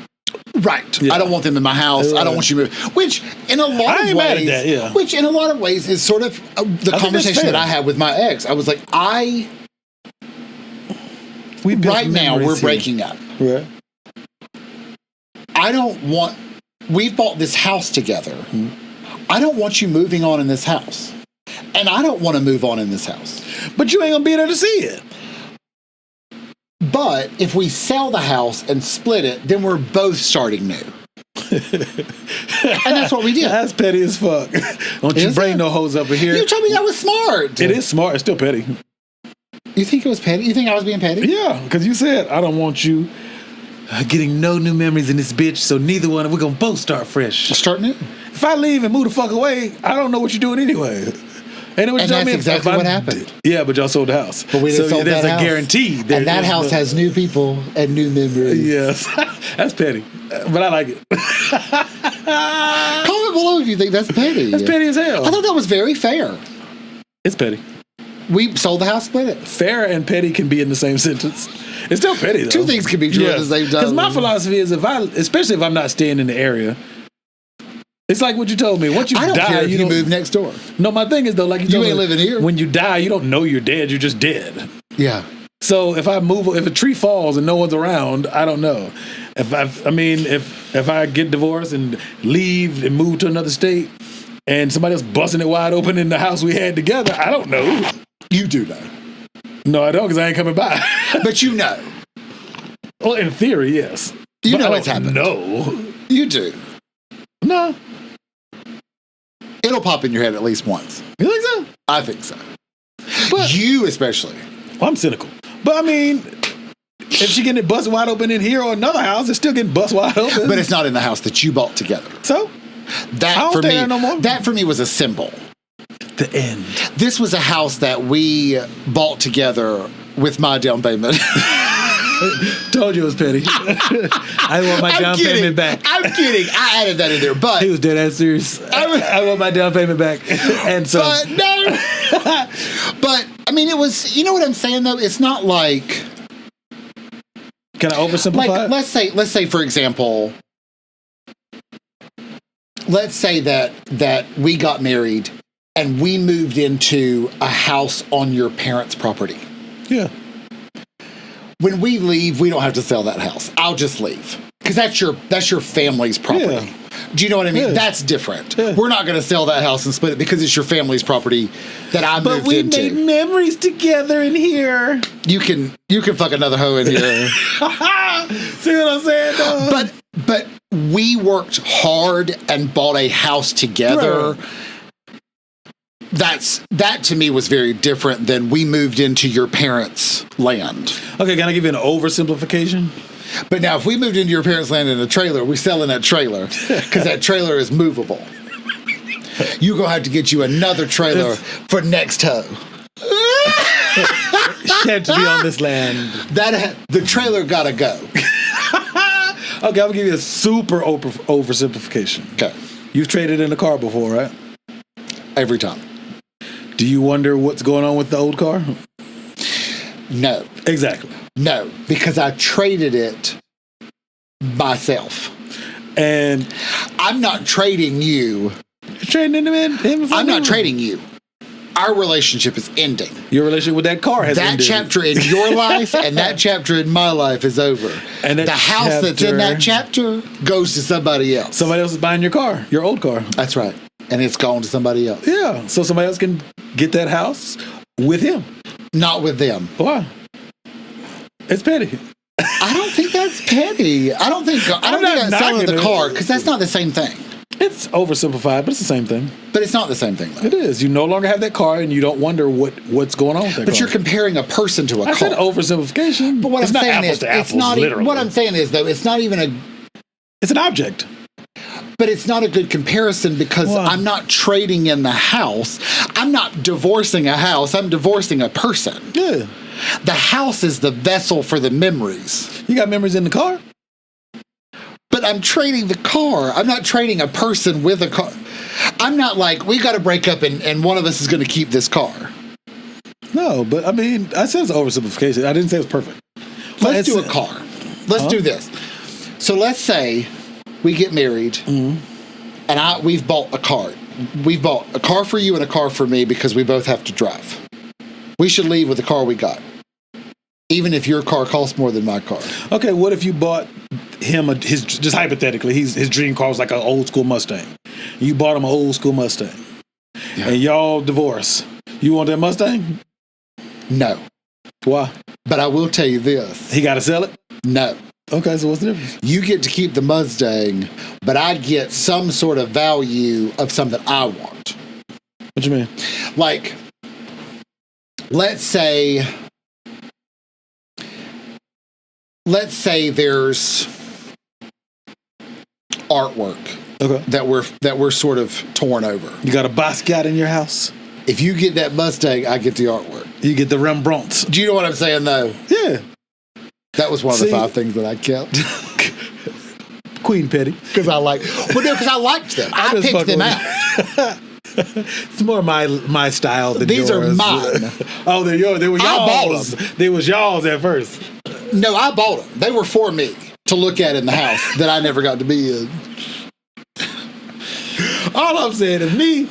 Right. Yeah. I don't want them in my house. I don't want you moving. Which in a lot of ways, which in a lot of ways is sort of the conversation that I had with my ex. I was like, right now we're breaking up. Right. I don't want. We've bought this house together. I don't want you moving on in this house. And I don't want to move on in this house. But you ain't going to be there to see it. But if we sell the house and split it, then we're both starting new. And that's what we did. That's petty as fuck. Don't you bring no hoes up in here. You told me that was smart. It is smart. It's still petty. You think it was petty? You think I was being petty? Yeah, because you said, I don't want you getting no new memories in this bitch, so neither one, we're going to both start fresh. Start new. If I leave and move the fuck away, I don't know what you're doing anyway. And that's exactly what happened. Yeah, but y'all sold the house. But we didn't sold that house. There's a guarantee. And that house has new people and new memories. Yes. That's petty. But I like it. Comment below if you think that's petty. That's petty as hell. I thought that was very fair. It's petty. We sold the house, split it. Fair and petty can be in the same sentence. It's still petty, though. Two things can be true at the same time. Because my philosophy is, especially if I'm not staying in the area, it's like what you told me. Once you I don't die, care if you move next door. No, my thing is though, like you ain't living here. When you die, you don't know you're dead. You're just dead. Yeah. So if a tree falls and no one's around, I don't know. If I get divorced and leave and move to another state, and somebody else busting it wide open in the house we had together, I don't know. You do know. No, I don't, because I ain't coming by. But you know. Well, in theory, yes. You but know it's happened. No. You do. No. It'll pop in your head at least once. You think so? I think so. But you especially. Well, I'm cynical. But I mean, if she getting it busted wide open in here or another house, it's still getting busted wide open. But it's not in the house that you bought together. So? That I don't for stay me, there no more. That for me was a symbol. The end. This was a house that we bought together with my down payment. Told you it was petty. I want my down payment back. I'm kidding. I added that in there, but he was dead ass serious. I want my down payment back. And so, but no. But I mean, it was. You know what I'm saying though? It's not like. Can I oversimplify? Like, let's say, for example, let's say that we got married and we moved into a house on your parents' property. Yeah. When we leave, we don't have to sell that house. I'll just leave because that's your family's property. Yeah. Do you know what I mean? Yeah. That's different. Yeah. We're not going to sell that house and split it because it's your family's property that I moved into. But we made memories together in here. You can fuck another hoe in here. See what I'm saying? Though? But we worked hard and bought a house together. Right. That to me was very different than we moved into your parents' land. Okay, can I give you an oversimplification? But now, if we moved into your parents' land in a trailer, we're selling that trailer because that trailer is movable. You're going to have to get you another trailer for next hoe. She had to be on this land. The trailer got to go. Okay, I'll give you a super oversimplification. Okay. You've traded in a car before, right? Every time. Do you wonder what's going on with the old car? No. Exactly. No, because I traded it myself. And I'm not trading you. You're trading him I'm not trading you. Our relationship is ending. Your relationship with that car has ended. That chapter in your life and that chapter in my life is over. And the house that's in that chapter goes to somebody else. Somebody else is buying your car, your old car. That's right. And it's gone to somebody else. Yeah. So somebody else can get that house with him. Not with them. Why? It's petty. I don't think that's petty. I don't think that's selling the car because that's not the same thing. It's oversimplified, but it's the same thing. But it's not the same thing, though. It is. You no longer have that car, and you don't wonder what's going on with that car. But you're comparing a person to a car. I said oversimplification. But what it's I'm not saying apples is, to apples, it's not. Literally. What I'm saying is, though, it's not even a. It's an object. But it's not a good comparison because I'm not trading in the house. I'm not divorcing a house. I'm divorcing a person. Yeah. The house is the vessel for the memories. You got memories in the car? But I'm trading the car. I'm not trading a person with a car. I'm not like, we got to break up and one of us is going to keep this car. No, but I mean, I said it's oversimplification. I didn't say it was perfect. Let's do a car. Let's do this. So let's say we get married and we've bought a car. We've bought a car for you and a car for me because we both have to drive. We should leave with the car we got. Even if your car costs more than my car. Okay, what if you bought him just hypothetically, his dream car was like an old school Mustang. You bought him an old school Mustang. Yeah. And y'all divorce. You want that Mustang? No. Why? But I will tell you this. He got to sell it? No. Okay, so what's the difference? You get to keep the Mustang, but I get some sort of value of something I want. What you mean? Like, let's say there's artwork that we're sort of torn over. You got a Basquiat in your house? If you get that Mustang, I get the artwork. You get the Rembrandts. Do you know what I'm saying, though? Yeah. That was one of the 5 things that I kept. Queen Petty. Because I liked them. I picked them out. It's more my style than These yours. are mine. Oh, they're yours. They were y'all's. I bought them. They was y'all's at first. No, I bought them. They were for me to look at in the house that I never got to be in. All I'm saying is me,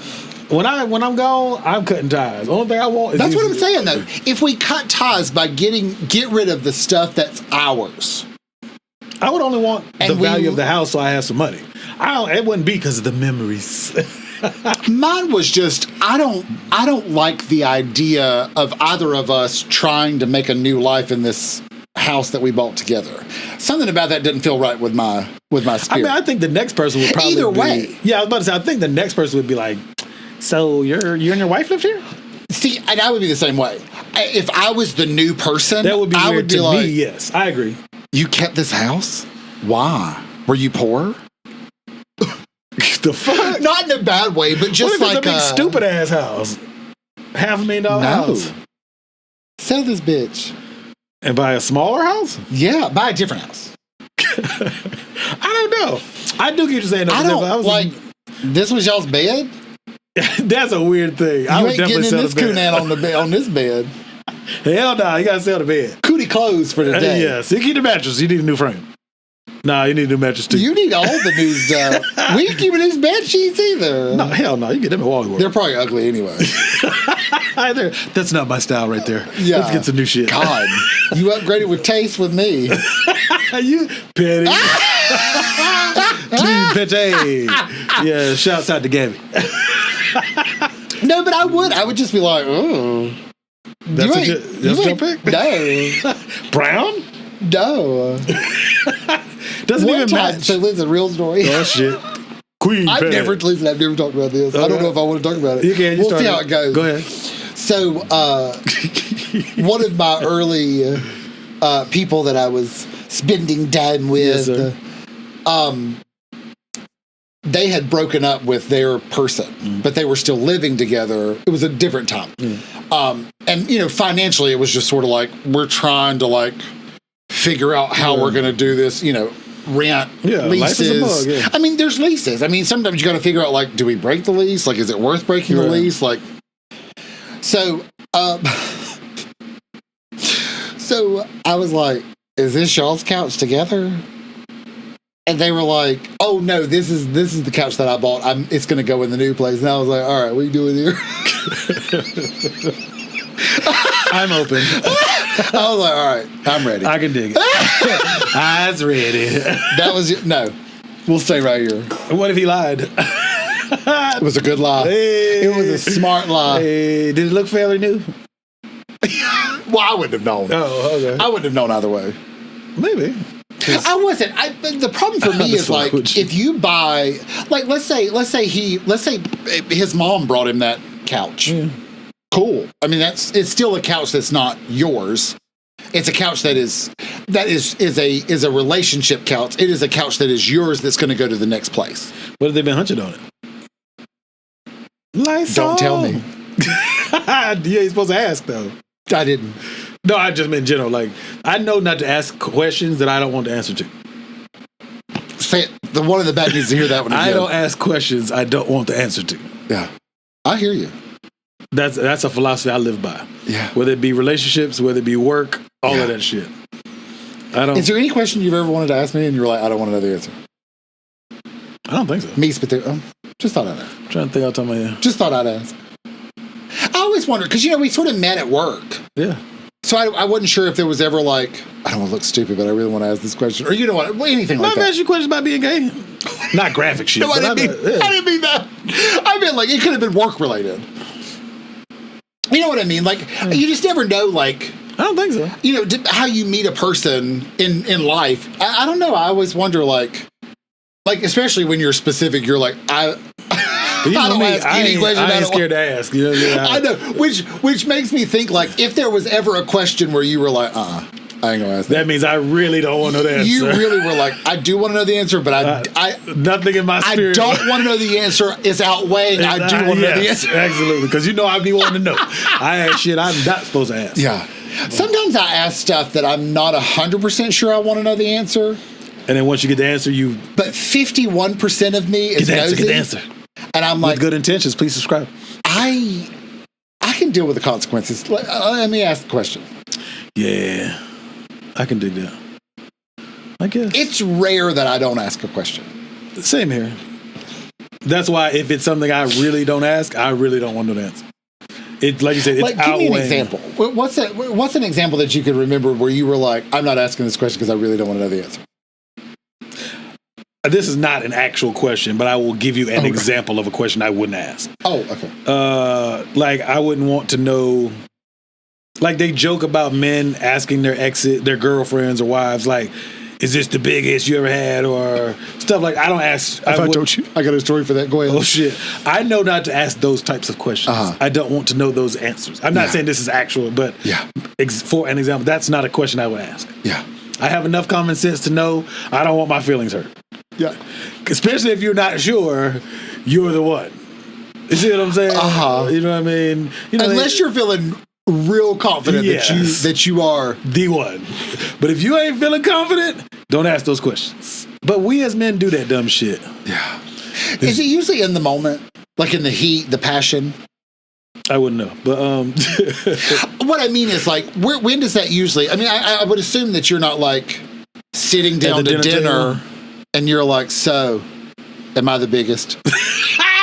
when I'm gone, I'm cutting ties. Only thing I want is That's what I'm saying, though. If we cut ties by get rid of the stuff that's ours. I would only want the value of the house so I have some money. It wouldn't be because of the memories. Mine was just I don't like the idea of either of us trying to make a new life in this house that we bought together. Something about that didn't feel right with my spirit. I mean, I think the next person would probably either way. Yeah, I was about to say. I think the next person would be like, "So you and your wife lived here?" See, and I would be the same way. If I was the new person, that would be weird to like, me. Yes, I agree. You kept this house? Why? Were you poor? The fuck? Not in a bad way, but just what if like it's a big stupid ass house, $500,000 house. Sell this bitch and buy a smaller house. Yeah, buy a different house. I don't know. I do get you saying that. I don't like. This was y'all's bed. That's a weird thing. I would definitely sell this coonat on this bed. Hell no, you gotta sell the bed. Cootie clothes for the day. Yes, you keep the mattress. You need a new frame. Nah, you need a new mattress too. You need all the new stuff. We ain't keeping these bed sheets either. No, hell no. You get them at Walmart. They're probably ugly anyway. That's not my style right there. Yeah. Let's get some new shit. God, you upgraded with taste with me. You petty. Petty. Yeah, shouts out to Gabby. No, but I would just be like, oh. That's your pick? No. Brown? No. Doesn't even match. So listen, real story. Oh shit. Queen I've never talked about this. Okay. I don't know if I want to talk about it. You can. We'll see how it goes. Go ahead. So, one of my early people that I was spending time with, they had broken up with their person, but they were still living together. It was a different time. And, financially, it was just sort of like, we're trying to, figure out how we're going to do this, rent, leases. Life is a bug, I mean, there's leases. I mean, sometimes you got to figure out, do we break the lease? Is it worth breaking the lease? So I was like, is this y'all's couch together? And they were like, oh no, this is the couch that I bought. It's going to go in the new place. And I was like, all right, what are you doing here? I'm open. I was like, all right, I'm ready. I can dig it. Eyes ready. That was no. We'll stay right here. What if he lied? It was a good lie. Hey. It was a smart lie. Hey. Did it look fairly new? Well, I wouldn't have known. Oh, okay. I wouldn't have known either way. Maybe. I wasn't. The problem for me is if you buy, let's say his mom brought him that couch. Cool. I mean, it's still a couch that's not yours. It's a couch that is a relationship couch. It is a couch that is yours that's going to go to the next place. What have they been hunching on it? Don't tell me. Yeah, you're supposed to ask though. I didn't. No, I just meant in general. I know not to ask questions that I don't want the answer to. Say it. One of the bad needs to hear that one again. I don't ask questions I don't want the answer to. Yeah, I hear you. That's a philosophy I live by. Yeah. Whether it be relationships, whether it be work, all of that shit. Is there any question you've ever wanted to ask me and you were like, I don't want to know the answer? I don't think so. Me, but just thought I'd ask. I'm trying to think out of my head. Just thought I'd ask. I always wondered, because, we sort of met at work. Yeah. So I wasn't sure if there was ever I don't want to look stupid, but I really want to ask this question. Or anything like that. I've asked you questions about being gay. Not graphic shit. No, I didn't mean that. I meant it could have been work related. You know what I mean? You just never know, I don't think so. How you meet a person in life. I don't know. I always wonder, like especially when you're specific, you're like, I don't ask any question. I ain't scared to ask. You know, I know, which makes me think, like, if there was ever a question where you were like, I ain't gonna ask that means I really don't want to know the answer. You really were like, I do want to know the answer, but I nothing in my spirit. I don't want to know the answer is outweighing. I do want to know the answer. Absolutely, because I'd be wanting to know. I ask shit I'm not supposed to ask. Yeah. Sometimes I ask stuff that I'm not 100% sure I want to know the answer. And then once you get the answer, But 51% of me is nosy. Get the answer. And I'm like, with good intentions, please subscribe. I can deal with the consequences. Let me ask the question. Yeah. I can dig that. I guess. It's rare that I don't ask a question. Same here. That's why if it's something I really don't ask, I really don't want to know the answer. It, like you said, it's outweighing. Give me an example. What's an example that you could remember where you were like, I'm not asking this question because I really don't want to know the answer? This is not an actual question, but I will give you an example of a question I wouldn't ask. Oh, okay. Like I wouldn't want to know. Like they joke about men asking their girlfriends or wives, like, "Is this the biggest you ever had?" or stuff like. I don't ask. I told you, I got a story for that. Go ahead. Oh shit! I know not to ask those types of questions. I don't want to know those answers. I'm not saying this is actual, but for an example, that's not a question I would ask. Yeah, I have enough common sense to know I don't want my feelings hurt. Yeah, especially if you're not sure you're the one. You see what I'm saying? You know what I mean? Unless you're feeling real confident that you are the one. But if you ain't feeling confident, don't ask those questions. But we as men do that dumb shit. Yeah. Is it usually in the moment? Like in the heat, the passion? I wouldn't know. But what I mean is, like, when does that usually? I mean, I would assume that you're not like sitting down to dinner and you're like, so am I the biggest?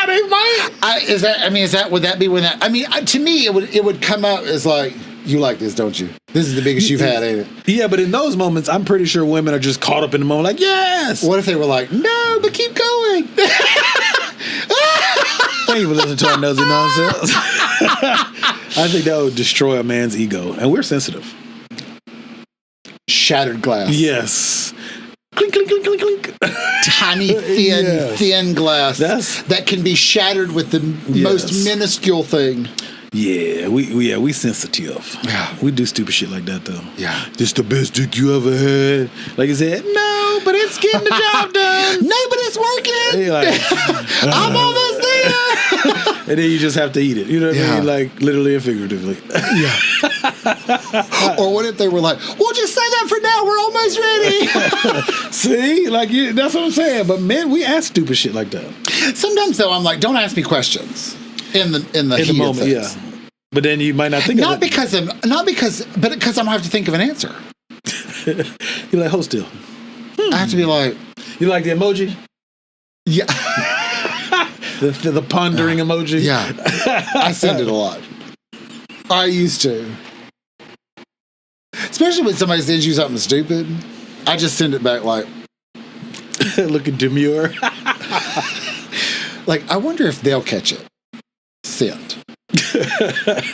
They might. Is that would that be when that? I mean, to me, it would come out as like, you like this, don't you? This is the biggest you've had, ain't it? Yeah, but in those moments, I'm pretty sure women are just caught up in the moment, like, yes. What if they were like, no, but keep going? Thank you for listening to our nosy nonsense. I think that would destroy a man's ego, and we're sensitive. Shattered glass. Yes. Clink, clink, clink, clink, clink. Tiny, thin glass that can be shattered with the most minuscule thing. Yeah, we sensitive. Yeah. We do stupid shit like that though. Yeah. This the best dick you ever had. Like you said, no, but it's getting the job done. No, but it's working. You're like, I'm almost there. And then you just have to eat it. You know what I mean? Like literally and figuratively. Yeah. Or what if they were like, we'll just say that for now, we're almost ready. See? Like that's what I'm saying. But men, we ask stupid shit like that. Sometimes though, I'm like, don't ask me questions. In the moment, yeah. But then you might not think of it. Because I'm gonna have to think of an answer. You're like, hold still. I have to be like, you like the emoji? Yeah. the pondering emoji? Yeah. I send it a lot. I used to. Especially when somebody sends you something stupid. I just send it back like looking demure. Like, I wonder if they'll catch it. Send.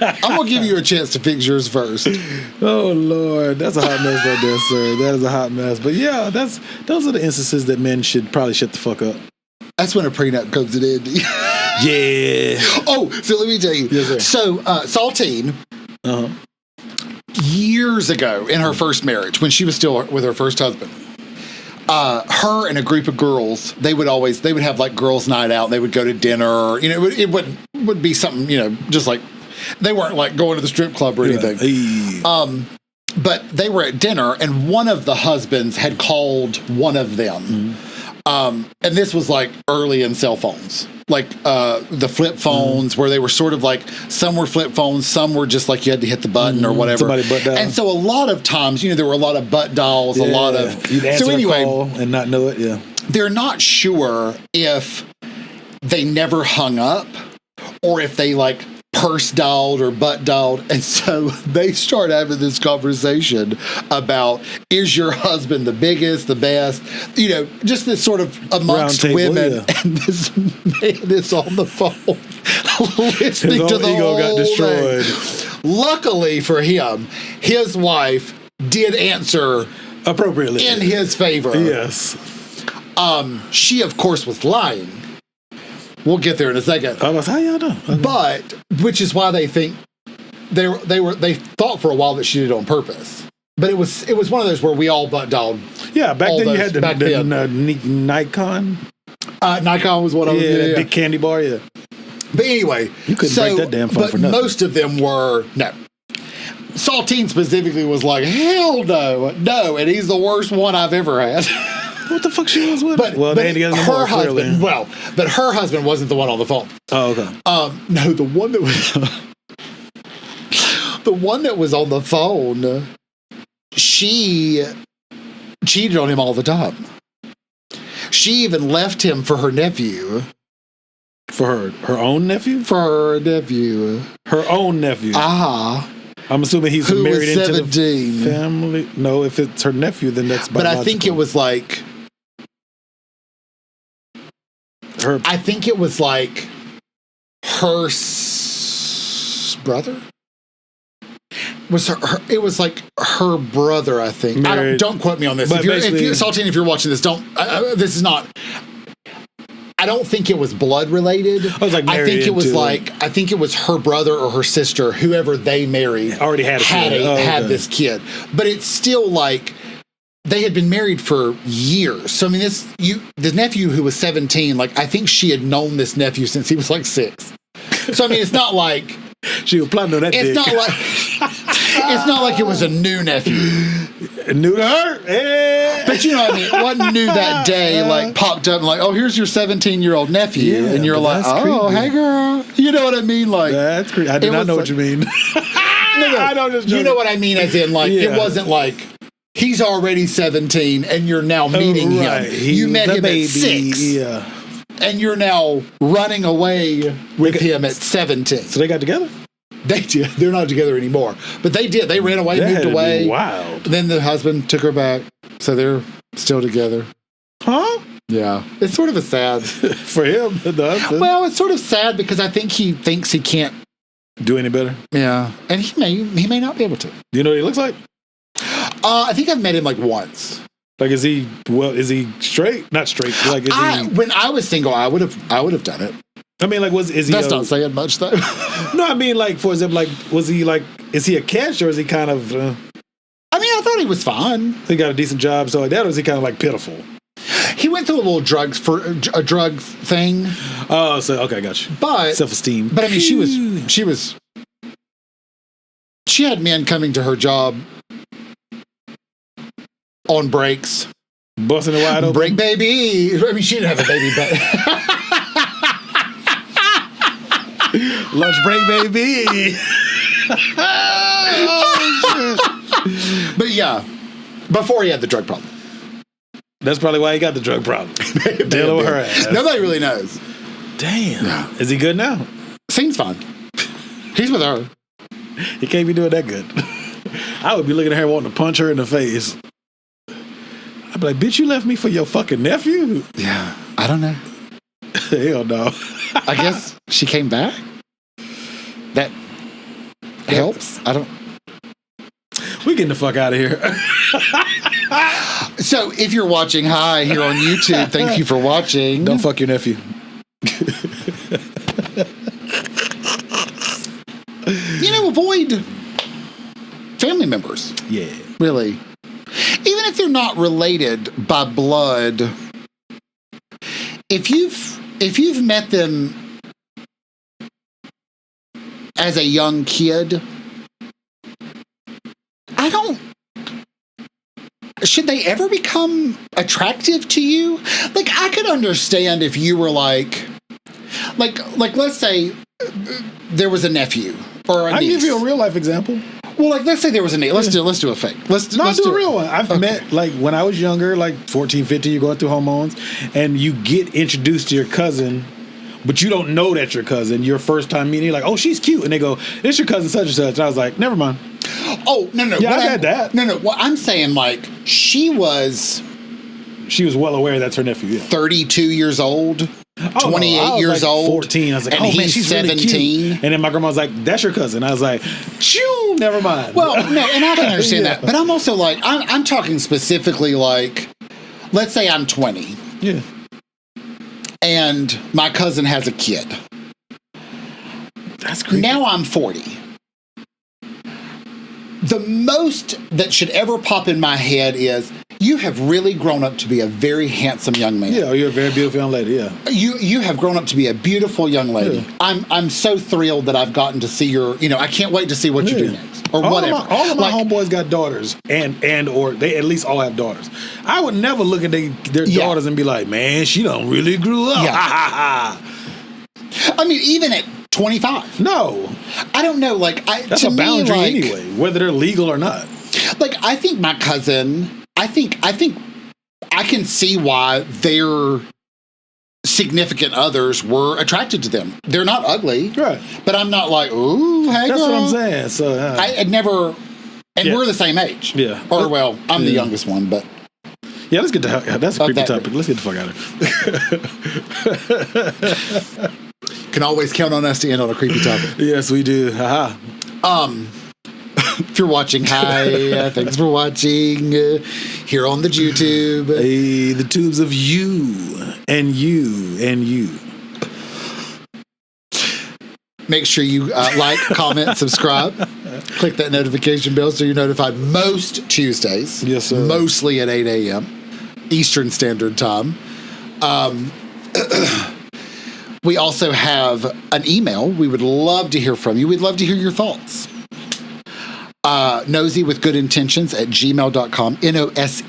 I'm gonna give you a chance to fix yours first. Oh Lord, that's a hot mess right there, sir. That is a hot mess. But yeah, those are the instances that men should probably shut the fuck up. That's when a prenup comes in handy. Yeah. Oh, so let me tell you. Yes, sir. So Saltine, years ago in her first marriage, when she was still with her first husband, her and a group of girls, they would have like girls' night out. And they would go to dinner. You know, it would be something, you know, just like they weren't like going to the strip club or anything. Hey. But they were at dinner, and one of the husbands had called one of them. Mm-hmm. And this was like early in cell phones, like the flip phones, where they were sort of like, some were flip phones, some were just like you had to hit the button or whatever. Somebody butt dial. And so a lot of times, you know, there were a lot of butt dials, a lot of. You'd answer a call and not know it. Yeah, they're not sure if they never hung up or if they like purse dialed or butt dialed. And so they start having this conversation about, is your husband the biggest, the best, you know, just this sort of amongst women. Yeah. And this man is on the phone listening to the ego whole got destroyed. thing. luckily for him, his wife did answer appropriately in his favor. Yes. She, of course, was lying. We'll get there in a second. I was, how y'all doing? Okay. But, which is why they think they thought for a while that she did it on purpose. But it was one of those where we all butt dogged. Yeah, back then you had the Nikon. Nikon was one of them. Yeah, big candy bar. Yeah. But anyway, you couldn't break that damn phone for nothing. Most of them were no. Saltine specifically was like, hell no, and he's the worst one I've ever had. What the fuck she was with? They ain't together no more, husband. Well, but her husband wasn't the one on the phone. Oh, okay. No, the one that was on the phone. She cheated on him all the time. She even left him for her nephew. For her own nephew? For her nephew. Her own nephew. I'm assuming he's married into the family. No, if it's her nephew, then that's biological. But I think it was like her. I think it was like her brother. Was her? It was like her brother. I think. Don't quote me on this. If you're Saltine, if you're watching this, don't. This is not. I don't think it was blood related. I think it was I think it was her brother or her sister, whoever they married, already had this kid. But it's still like they had been married for years. So I mean, the nephew who was 17, like I think she had known this nephew since he was like 6. So I mean, it's not like she was planning on that. It's not like it's not like it was a new nephew. New to her? Yeah. But you know what I mean? Wasn't new that day, like popped up and like, oh, here's your 17-year-old nephew. Yeah, and you're like, oh, hey girl. You know what I mean? Like that's creepy. I do not know what you mean. No. I know just you know what I mean, as in like it wasn't like he's already 17 and you're now meeting him. You met him at 6. Yeah. And you're now running away with him at 17. So they got together? They did. They're not together anymore. But they did. They ran away, moved away. Wow. Then the husband took her back. So they're still together. Huh? Yeah. It's sort of a sad. For him, the husband. Well, it's sort of sad because I think he thinks he can't do any better. Yeah. And he may not be able to. Do you know what he looks like? I think I've met him like once. Like, is he straight? Not straight. Like, when I was single, I would have done it. I mean, like, is he? That's not saying much, though. No, I mean, like, for example, like, was he like? Is he a catch or is he kind of? I mean, I thought he was fine. He got a decent job, so like that, or is he kind of like pitiful? He went through a little drug thing. Oh, so okay, gotcha. But self-esteem. But I mean, she had men coming to her job on breaks, busting it wide open. Break baby. I mean, she didn't have a baby, but. Lunch break, baby. Oh, shit. But yeah, before he had the drug problem. That's probably why he got the drug problem. Dealing with her ass. Nobody really knows. Damn. Yeah. Is he good now? Seems fine. He's with her. He can't be doing that good. I would be looking at her wanting to punch her in the face. I'd be like, bitch, you left me for your fucking nephew? Yeah. I don't know. Hell no. I guess she came back. That helps. I don't. We getting the fuck out of here. So if you're watching, hi, here on YouTube, thank you for watching. Don't fuck your nephew. Avoid family members. Yeah. Really. Even if they're not related by blood, if you've met them as a young kid, should they ever become attractive to you? Like, I could understand if you were like let's say there was a nephew or a niece. I'll give you a real life example. Well, like, let's say there was a niece. Let's do a fake. Let's do a real one. I've met, like, when I was younger, like 14, 15, you're going through hormones, and you get introduced to your cousin, but you don't know that your cousin. Your first time meeting, you're like, oh, she's cute. And they go, it's your cousin such and such. And I was like, never mind. Oh, no. Yeah, I got that. No. Well, I'm saying, like, she was well aware that's her nephew. Yeah. 32 years old. Oh, 28 I was years like old. 14. I was like, and oh man, he's she's 17. really cute. And then my grandma was like, that's your cousin. I was like, shoo, never mind. Well, no, and I can understand Yeah. that. But I'm also like, I'm talking specifically like, let's say I'm 20 Yeah. and my cousin has a kid. That's creepy. Now I'm 40. The most that should ever pop in my head is, you have really grown up to be a very handsome young man. Yeah, you're a very beautiful young lady, yeah. You have grown up to be a beautiful young lady. Yeah. I'm so thrilled that I've gotten to see your, I can't wait to see what you do next. Or whatever. All of my homeboys got daughters, and or they at least all have daughters. I would never look at their daughters and be like, man, she done really grew up. Yeah. Ha ha ha. I mean, even at 25. No. I don't know, That's to a boundary me, like, anyway, whether they're legal or not. Like, I think my cousin, I think I can see why their significant others were attracted to them. They're not ugly. Right. But I'm not like, ooh, hey, That's girl. what I'm saying. So I had never, and Yeah. we're the same age. Yeah. Or, well, I'm the Yeah. youngest one, but. yeah, let's get the that's a creepy that topic. Let's get the fuck out of here. Can always count on us to end on a creepy topic. Yes, we do. Haha. If you're watching, hi, thanks for watching here on the YouTube. Hey, the tubes of you and you and you. Make sure you like, comment, subscribe. Click that notification bell so you're notified most Tuesdays. Yes, sir. Mostly at 8 a.m. Eastern Standard Time. We also have an email. We would love to hear from you. We'd love to hear your thoughts. Nosey with good intentions at gmail.com. Nosey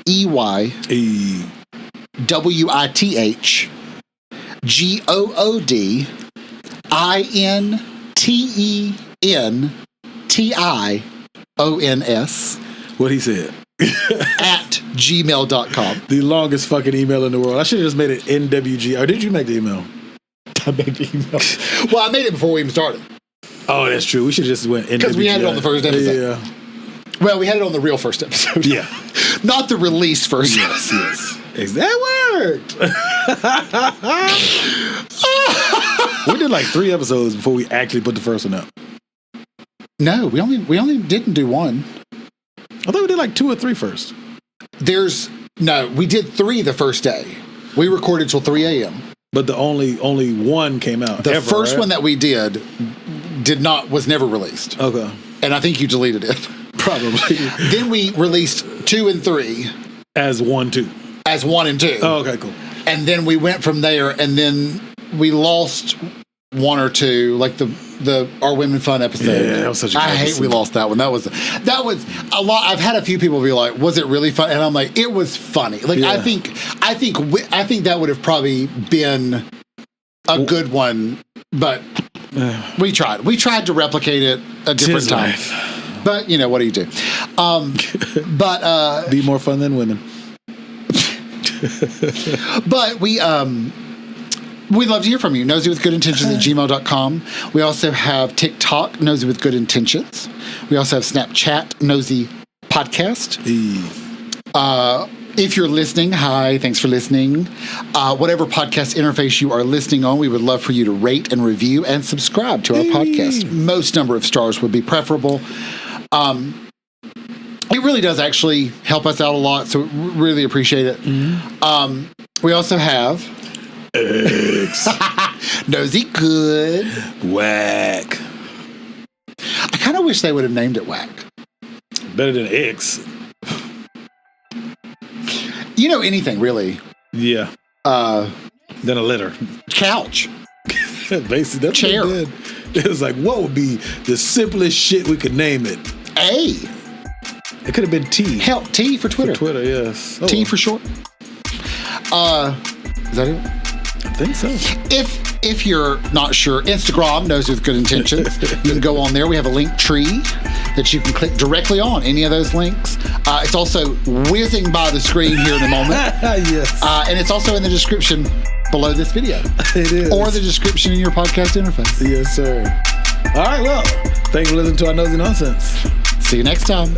Hey. WITHGoodintentions What he said. at gmail.com. The longest fucking email in the world. I should have just made it NWG. Or did you make the email? I made the email. Well, I made it before we even started. Oh, that's true. We should have just went NWG. Because we had it on the first episode. Yeah. Well, we had it on the real first episode. Yeah. Not the release first Yes, episode. yes. That worked. We did like 3 episodes before we actually put the first one up. No, we only didn't do one. I thought we did like 2 or 3 first. We did 3 the first day. We recorded till 3 a.m. But the only one came out. The ever, first right? one that we was never released. Okay. And I think you deleted it. Probably. Then we released 2 and 3 As 1, 2. as 1 and 2. Oh, okay, cool. And then we went from there, and then we lost 1 or 2, like the Our Women Fun episode. Yeah, that was such a good I hate episode. we lost that one. That was a lot. I've had a few people be like, "Was it really fun?" And I'm like, "It was funny." Like Yeah. I think that would have probably been a good one, but we tried. We tried to replicate it a different Tis time. life. But what do you do? But Be more fun than women. But we'd love to hear from you. Nosey with good intentions at gmail.com. We also have TikTok, Nosey with good intentions. We also have Snapchat, Nosey Podcast. If you're listening, hi, thanks for listening. Whatever podcast interface you are listening on, we would love for you to rate and review and subscribe to our podcast. Most number of stars would be preferable. It really does actually help us out a lot, so we really appreciate it. Mm-hmm. We also have X. Nosey Good. Whack. I kind of wish they would have named it Whack. Better than X. Anything really. Yeah. Than a litter. Couch. Basically, that's Chair. what it did. It was like, what would be the simplest shit we could name it? A. It could have been T. Hell, T for Twitter. For Twitter, yes. T for short. Is that it? I think so. If you're not sure, Instagram, Nosey with good intentions. You can go on there. We have a link tree that you can click directly on any of those links. It's also whizzing by the screen here in a moment. Yes. And it's also in the description below this video. It is. Or the description in your podcast interface. Yes, sir. All right, well, thanks for listening to our Nosey Nonsense. See you next time.